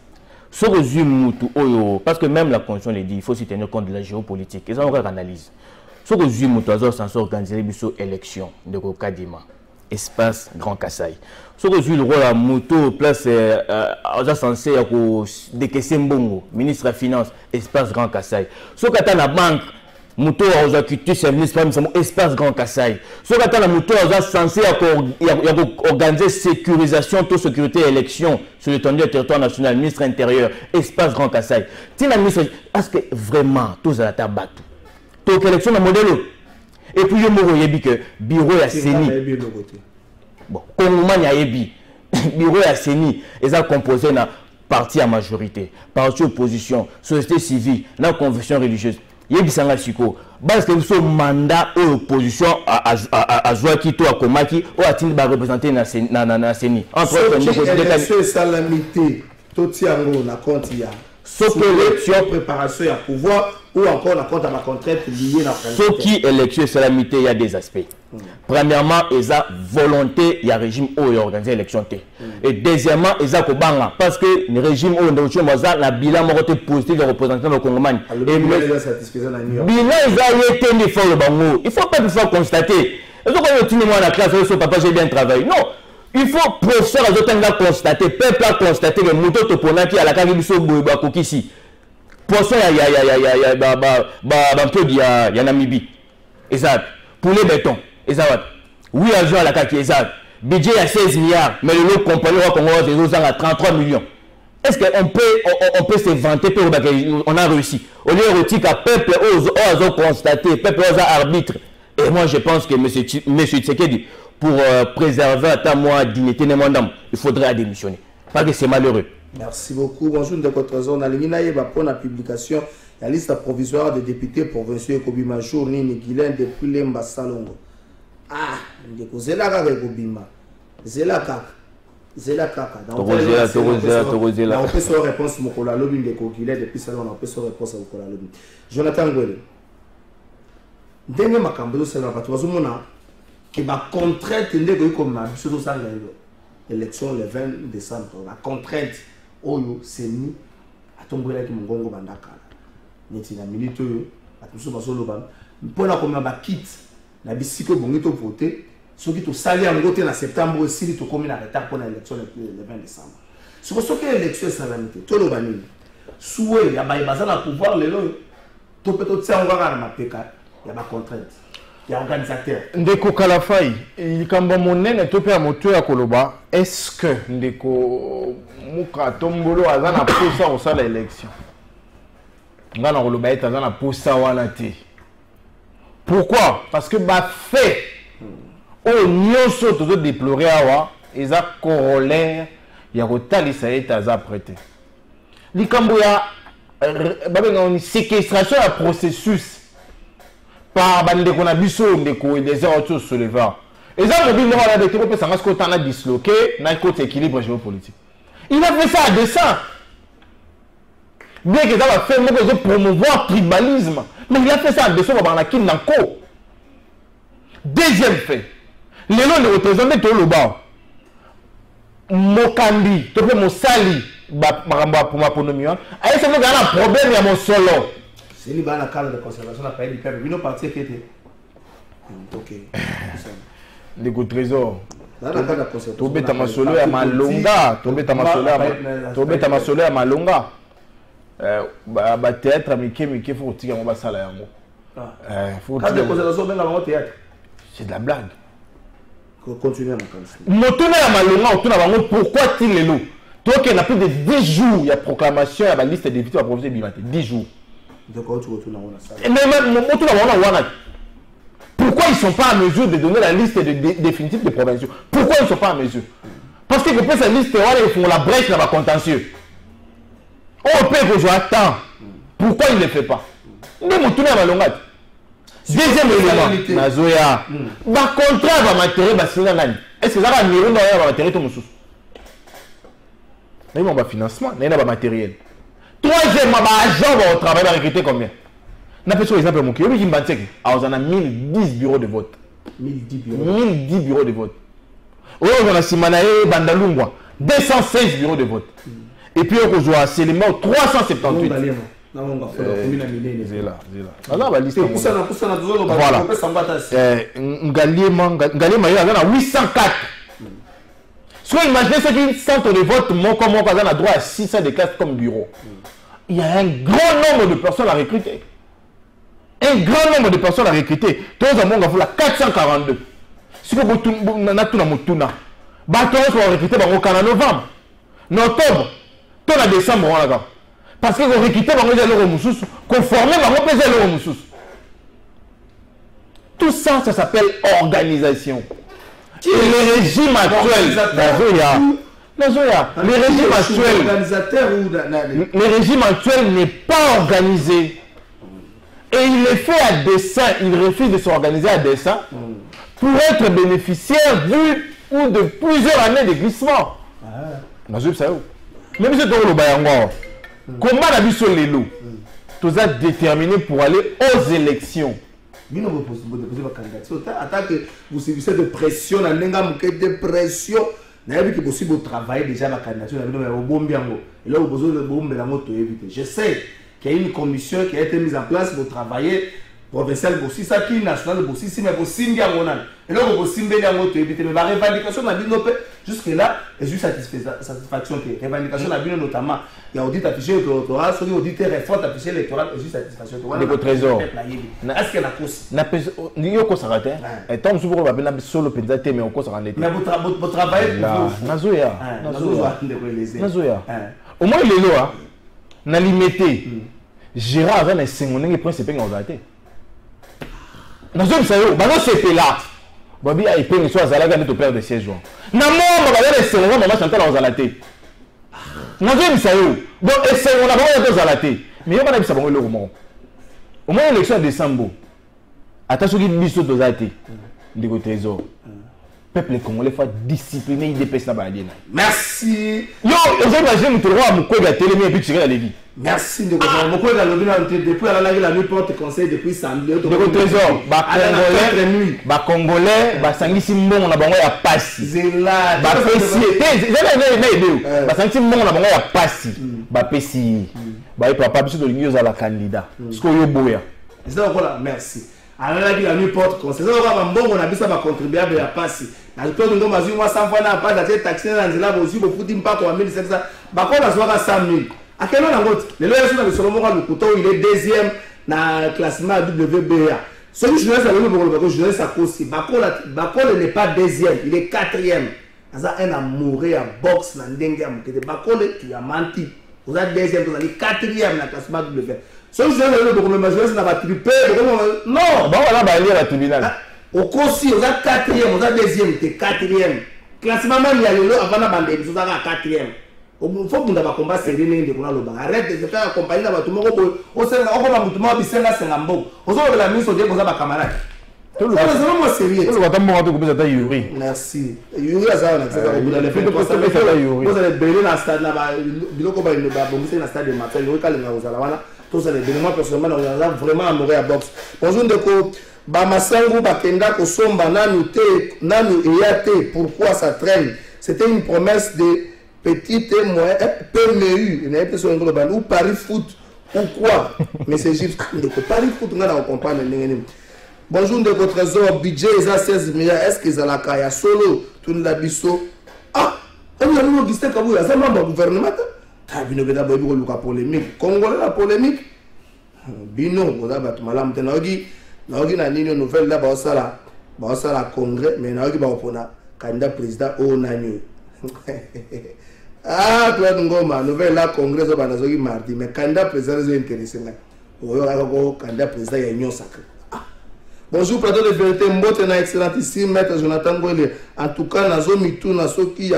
Ce résumé parce que même la constitution le dit, il faut s'y tenir compte de la géopolitique. Ils ont encore analyse. Ce résumé s'en sort organiser une élection de Kadima. Espace Grand Kassai. Ce que le rôle à moto place censé décaisser Mbongo, ministre des Finances, Espace Grand Kassai. Ce que tu la banque, moto a quitté ce ministre Espace Grand Kassai. Ce que tu la moto a censé organiser sécurisation, toute sécurité et élection sur l'étendue du territoire national, ministre intérieur, Espace Grand Kassai. Tu la ministre, est-ce que vraiment tous à la table toute élection dans le modèle? Et puis, je me dis que bureau à Séni. Bon, comme il y a bureau à Séni, ils ont composé un parti à majorité, parti opposition, société civile, la confession religieuse. Il y a un psycho. Parce que ce mandat ou opposition à Zouakito, à Komaki, ou à Tinba représenter na Séni. Entre autres, c'est salamité. Tout tiango na compte il y a. Sauf que l'élection, préparation à pouvoir ou encore la compte à la contrainte liée à la ce qui élection salamité, il y a des aspects. Premièrement, il y a volonté, il y a régime où il y a organisé l'élection. Et deuxièmement, il y a Kobanga. Parce que le régime où il y a la bilan positif de représentant de Congomani. Et bilan, il a été une fois le bango. Il ne faut pas une fois constater. Et donc, quand on moi la classe, papa, j'ai bien travaillé. Non. Il faut professeur à constater, peuple a constaté que Mouto Toponaki à la Karibiso Bouibakokisi. Poisson, il y a Namibie. Exact. Poulet béton. Exact. Oui, argent à la Kaki. Exact. Budget à 16 milliards, mais le lot compagnie à 33 millions. Est-ce qu'on peut se vanter qu'on a réussi? Au lieu de dire que peuple a constaté, peuple a arbitre. Et moi, je pense que M. Tshisekedi, pour préserver à ta moi dignité de mon âme, il faudrait démissionner. Parce que c'est malheureux. Merci beaucoup. Bonjour, de votre zone. Pour la publication, la liste provisoire des députés provinciaux Kobima Journée Nigilin depuis Lemba Salongo. Ah, ndeko zela kaka Kobima. Zela kaka. Zela kaka. Torozela. On peut se réponse mokola lobi ndeko Gilin depuis Salongo, on peut se réponse mokola lobi. Jonathan Ngwele. Ndenge makambo sala bato bazomona ke ba contrainte ndeko comme ma biso sala élection le 20 décembre. La contrainte oyo c'est ni atombola ki mongongo bandaka. Neti na minute oyo atuso basoloba mpona komema ba kit na bisiko bongi to voter soki to sali yango te na septembre aussi to komi na retard pour l'élection le 20 décembre. Soki élection salamité to loba nini soué ya ba bazana pouvoir lelo to peut to tsanga na mapeka ya ba contrainte ya organisateur ndeko Kalafai likamba monene to pe ya moto ya koloba est-ce que ndeko muka tombolo azana posa au sala élection ngana koloba eta azana posa wana te. Pourquoi? Parce que ba fait au nyonso to déplorer awa eza corollaire ya kotalisa eta za prêté likambo ya babenga oni séquestration ya processus par bandeko na biso ndeko les autres soulevant et ça mobile no ala de trop pe sanga ko tana disloqué na côté équilibre géopolitique. Il a fait ça à dessein. Bien que ça va faire moko promouvoir tribalisme, mais il a fait ça à dessein dans la kin nanko. Deuxième fait, les noms de représentants de Loba Mokambi, to pe Mosali ba pour ma ponomie. Aïe c'est un problème il y a mon solo. C'est lui dans la cadre de conservation de la pays du peuple. Nous partis qui était. Ok. Le trésor. Dans la cadre de conservation. Tobe tamasolo ya malonga. Tobe tamasolo ya malonga. Ba théâtre mike faut tirer mon basala yango. Faut cadre de conservation ben la théâtre. C'est de la blague. Continuez mon candidat. Motuna ya malonga otuna bango pourquoi il est là? Toi qui n'a plus de 10 jours, il y a proclamation à la liste des députés à province de Bimate. 10 jours. Pourquoi ils ne sont pas en mesure de donner la liste définitive des provinciaux? Pourquoi ils ne sont pas en mesure? Parce que depuis cette liste, ils font la brèche dans la contentieux. On peut que je attends. Pourquoi il ne le fait pas? Deuxième élément, Nazoya. Le contrat va m'attirer. Est-ce que ça va m'attirer tout mon sous? Il y a un financement, il y a un matériel. Troisièmement, l'agent va au travail, va recruter combien? On a fait exemple, mon kilo, il a 1010 bureaux de vote. 1010 bureaux de vote. On a Simanae, Bandalungwa, 216 bureaux de vote. Et puis on a Séléma, 378. Voilà. Ngaliema, il y a 804. Si vous imaginez ce qu'un centre de vote, moi a droit à 600 de classes comme bureau. Il y a un grand nombre de personnes à recruter. Un grand nombre de personnes à recruter. Tous les gens ont 442. Si vous avez tout le monde, vous allez recruter en novembre, en octobre, en décembre. Parce que vous recrutez conformément à tout ça, ça s'appelle organisation. Et le régime actuel, le régime actuel n'est pas organisé. Et il est fait à dessein, il refuse de s'organiser à dessein pour être bénéficiaire du ou de plusieurs années de glissement. Même si tu as comment la vie sur les lots, tu es déterminé pour aller aux élections. En tant que vous subissez de pression, de pression, vous avez possible de travailler déjà la candidature. Et là, vous avez besoin de éviter. Je sais qu'il y a une commission qui a été mise en place pour travailler provincial, aussi ça qui est national, aussi si mais aussi bien et là, vous aussi bien éviter. Mais la revendication n'a pas jusque-là, est juste satisfaction. La revendication n'a pas notamment, il y a audit affiché électoral, sur l'audit réforme affiché électoral, est juste satisfaction. Le trésor. Est-ce que la cause n'y a pas de raté. Et tant que vous avez solo pensé, mais on cause raté. Mais vous travaillez pour Nazoya. Au moins, il est là. N'a limité. Gérard avait un single principe en raté. Nous sommes sérieux. Bah non, c'était là. Babi a épé, soit Zalaga n'est au père de siège. N'a pas de c'est on va chanter dans Zalaté. Nous sommes sérieux. Donc, essayons, on a vraiment dans Zalaté. Mais il y a pas de le roman. Au moins, l'élection de décembre. Attention, il y a une mission de Zalaté. De trésor. Peuple congolais faut discipliner, il dépêche la baladie. Merci. Yo, j'imagine que le roi Moukou a télé, mais puis tirer la lévi. Merci de vous. Moukou a levé depuis la nuit porte conseil depuis samedi. De trésor, ba Congolais, ba sangisi mbongo na bango ya pasi. Zela. Ba pesi. Ba sangisi mbongo na bango ya pasi. Ba pesi. Ba papa biso to lingi za la candidat. Sko yo boya. C'est voilà, merci. Alors la nuit porte conseil. Ça va mbongo na bisa ba contribuable ya pasi. Na to ndo mazu moi 100 fois na pas d'acheter taxi na nzela bosi bo futi mpako wa 1700. Ba ko na soka 100 000. À quel moment le loyer sur le Solomon le couteau il est deuxième dans le classement WBA. Celui qui joue ça le parce que je ça aussi. Bakol n'est pas deuxième, il est quatrième. Ça un amoureux à boxe dans dengue à monter. Bakol tu as menti. Vous êtes deuxième, vous êtes quatrième dans le classement WBA. Celui qui joue le pour le majeur ça va triper. Non, bah voilà bah il est la tribunal. Au Kossi vous êtes quatrième, vous êtes deuxième, tu es quatrième. Classement même il y a le avant la bande, vous êtes quatrième. Il faut que nous combat sérieux de arrête de faire accompagner tout le monde au sein la mise au début de camarade. C'est sérieux. Merci. Yuri a ça vous allez dans stade là stade de matin tous les moi personnellement vraiment amoureux à boxe. Bonjour Ndeko Bamasangu Bakenda Kosomba nanu eyate pourquoi ça traîne. C'était une promesse de petit et moyen, PMU, ou Paris Foot, ou quoi? Mais c'est juste Paris Foot, on a compagnie. Bonjour de votre trésor, budget est à 16 milliards. Est-ce qu'ils ont la caille solo, tout le biseau? Ah, on a nous distingué comme vous, ça m'a le gouvernement. T'as vu le d'abord la polémique. Congolais la polémique. Bino, on a battu malam. T'as na nini nouvelle là, bah ça la congrès, mais na bah on a candidat président au Nanyo. Ah, Claude Ngoma, nouvelle là, congrès au Banazogi mardi, mais candidat président est intéressé. Candidat président est union sacré. Bonjour, plateau de vérité, mbote na excellentissime maître Jonathan Gwele. En tout cas, nazo mitu na soki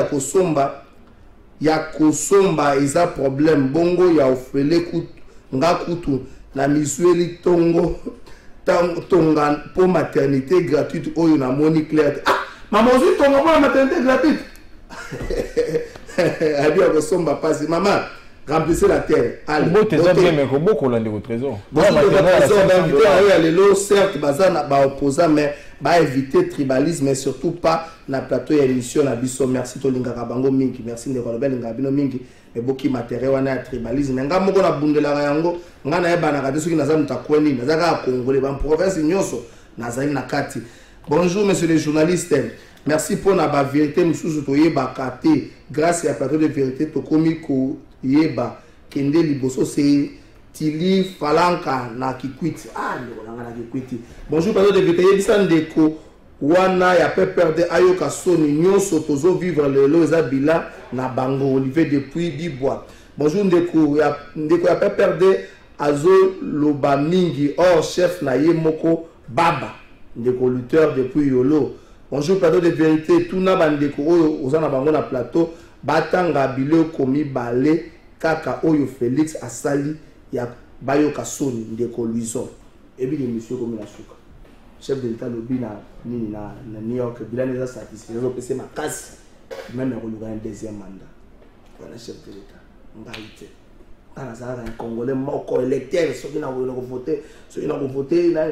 ya kosomba isa problème. Bongo ya ofele kutu, nga kutu, na misueli tongo, tonga pour maternité gratuite, oyo na moni claire. Ah, maman, aussi tonga pour la maternité gratuite. Abi a kosomba pasi maman remplissez la terre. Allez. Trésor. Certes, bazana ba opposant mais ba éviter tribalisme mais surtout pas na plateau émission na biso. Merci to linga kabango mingi. Merci ndeko lobel ngabino mingi. Mais boki matériel wana tribalisme. Nga moko na bundela yango nga na eba na kati soki naza mutakweni nazaka congolais ba province nyonso nazali na kati. Bonjour monsieur les journalistes. Merci pour la vérité, nous toyeba kate grâce à la plateau de vérité tokomi ko yeba kende liboso c'est tili falanka na kikwiti na kikwiti. Bonjour plateau de vérité yebisandeko wana ya pe perdre ayoka soni nyonso tozo vivre lelo ezabila na bango Olivier depuis Bibois. Bonjour ndeko ya pe perdre azo loba mingi or chef na ye moko baba ndeko lutteur depuis Yolo. Bonjour plateau de vérité tout na bandeko oyo ozana bango na plateau batanga bileo komi balé kaka oyo Félix asali ya bayoka soni ndeko Luison ebi le monsieur komi na suka chef de l'état lobby na nini na New York bilane za satisfait zo pese makasi même ko un deuxième mandat voilà chef de l'état ngaite ana za un congolais moko électeur soki na voter soki na voter na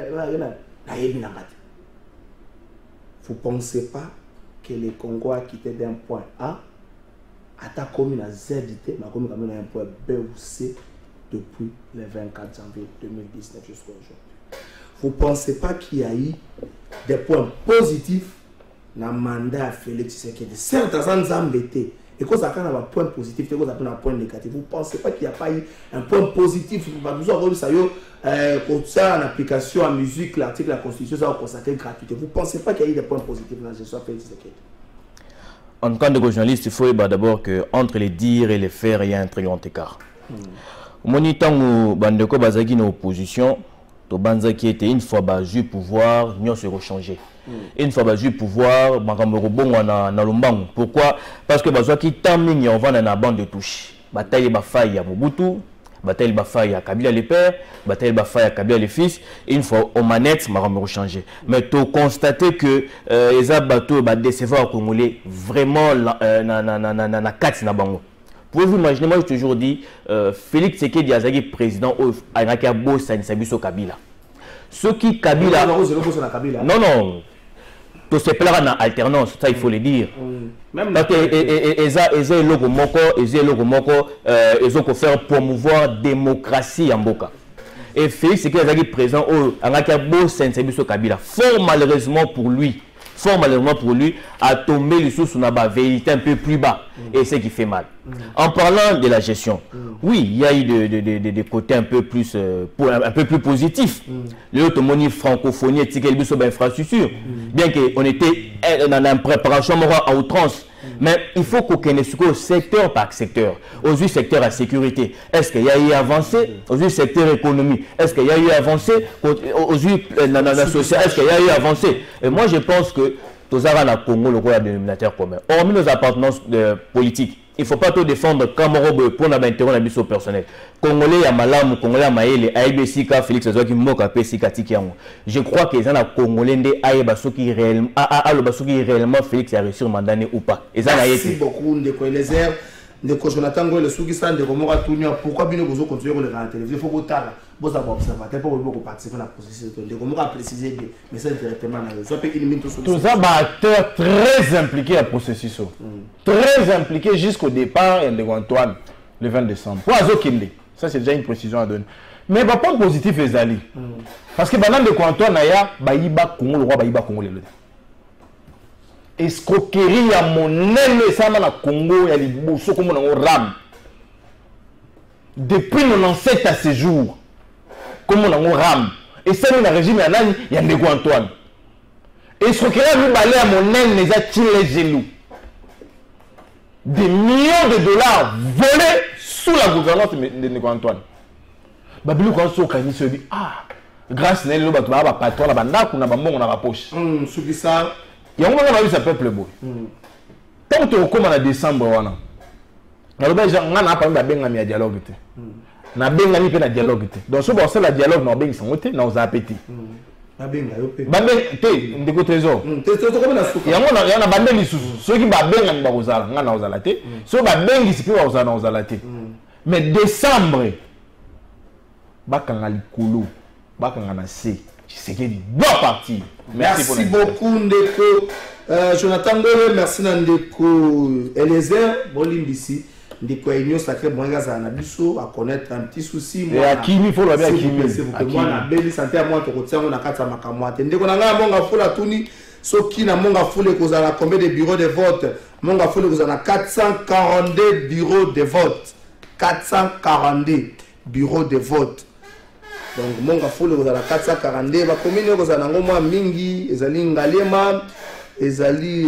yebi na ngati. Vous ne pensez pas que le Congo a quitté d'un point A, à comme à ZDT, mais comme un point B ou C depuis le 24 janvier 2019 jusqu'à aujourd'hui. Vous ne pensez pas qu'il y a eu des points positifs dans le mandat à Félix Tshisekedi. Certes, ça nous a embêtés. Et quand ça a un point positif, et quand ça a un point négatif, vous ne pensez pas qu'il n'y a pas eu un point positif. Vous ça en application en musique, l'article de la Constitution, ça va consacrer gratuité. Vous ne pensez pas qu'il y a eu des points positifs dans la gestion de Félix Tshisekedi? En tant que journaliste, il faut d'abord qu'entre les dires et les faire, il y a un très grand écart. Au moment où Bandeko Bazagi est en opposition, Tobanza qui était une fois baju pouvoir, nous se rechanger. Une fois baju pouvoir, na lombango. Pourquoi? Parce que bazo qui taming on va dans la bande de touche. Bataille bafaille à Mobutu, bataille bafaille à Kabila le père, bataille bafaille à Kabila le fils. Une fois aux manettes, on va changer. Mais tu constater que les bateaux ba décevoir congolais vraiment na quatre na bango. Pouvez-vous imaginer, moi j'ai toujours dit, Félix Tshisekedi Azaki président a bossa Sabiso Kabila. Ceux qui Kabila. Non, non. Tout se plaira en alternance, ça il faut le dire. Parce que ils ont faire promouvoir la démocratie en Boka. Et Félix Tshisekedi Azaki président a bossa Sabiso Kabila. Fort malheureusement pour lui, a tombé le sous la vérité un peu plus bas. Et c'est ce qui fait mal. En parlant de la gestion, oui, il y a eu des côtés un peu plus positifs. L'autonomie francophonie et infrastructure. Bien qu'on était dans une préparation à outrance. Mais il faut qu'on connaisse secteur par secteur. Aujourd'hui, secteur à sécurité. Est-ce qu'il y a eu avancé? Aujourd'hui, secteur économie. Est-ce qu'il y a eu avancé? Aujourd'hui, dans la société, est-ce qu'il y a eu avancé? Et moi, je pense que tous avons le Congo, le roi dénominateur commun. Hormis nos appartenances politiques, il ne faut pas tout défendre comme pour notre intérêt personnel. Congolais à Malam, Congolais à Maïle, Aïbesika, Félix Azouaki, Moka, Pesika, Tikiango. Je crois que les gens Congolais de Aïbasoki réellement Félix a réussi à mandaner ou pas. Merci beaucoup, les airs. Jonathan Goy, le Soukistan de Romora Tounia, pourquoi bien vous continuez à la télévision? Il faut que vous avez observateur pour vous participer à la processus de Romora préciser bien, mais c'est directement dans le pays. Tous ça, acteur très impliqué à la processus. Très impliqué jusqu'au départ de Antoine, le 20 décembre. Pour Azokinde, ça c'est déjà une précision à donner. Mais pas point positif, les alliés. Parce que pendant de Antoine, il y a Congo, le roi, il y a Congo, le escroquerie ya monene sana na Congo ya liboso comme on ram depuis 97 à ce jour comme on ram et ça le régime ya nani ya Ndeko Antoine escroquerie lui balé à monene les a tiré genoux des millions de dollars volés sous la gouvernance de Ndeko Antoine babili ko so kani so bi grâce na le bato ba patron la banda kuna ba mbongo na ba poche Soukisa. Il y a un moment où ça peuple beau. Tant que comme en décembre, on a déjà un dialogue. Na benga ni pe na dialogue. Donc ce bon la dialogue na benga sangote na os appétit. Na benga yo pe. Ba benga te ndeko trésor. Trésor comme na souka. Il y a na bande lisusu. Ceux qui ba benga ni ba ozala nga na ozala te. Ceux ba benga sipi ba ozala na ozala te. Mais décembre bakanga likolo, bakanga na se. C'est qu'il doit partir. Merci beaucoup Ndeko Jonathan Goy, merci Ndeko Eliezer Bolimbisi. Ndeko Union Sacré Mwengaza na biso à connaître un petit souci moi. Et à qui il faut le bien qui moi na beli santé à moi to kotiango na kata makamwa te. Ndeko na nga monga fula tuni soki na monga fule kozala combien de bureaux de vote? Monga fule kozala 442 bureaux de vote. 442 bureaux de vote. Donc monga fule kozala 442 ba commune kozala ngo mwa mingi ezali Ngalema ezali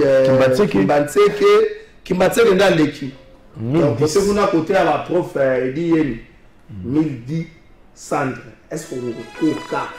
Kimbatseke ndaleki donc c'est vous na côté à la prof dit 1010 centre est-ce que vous au cas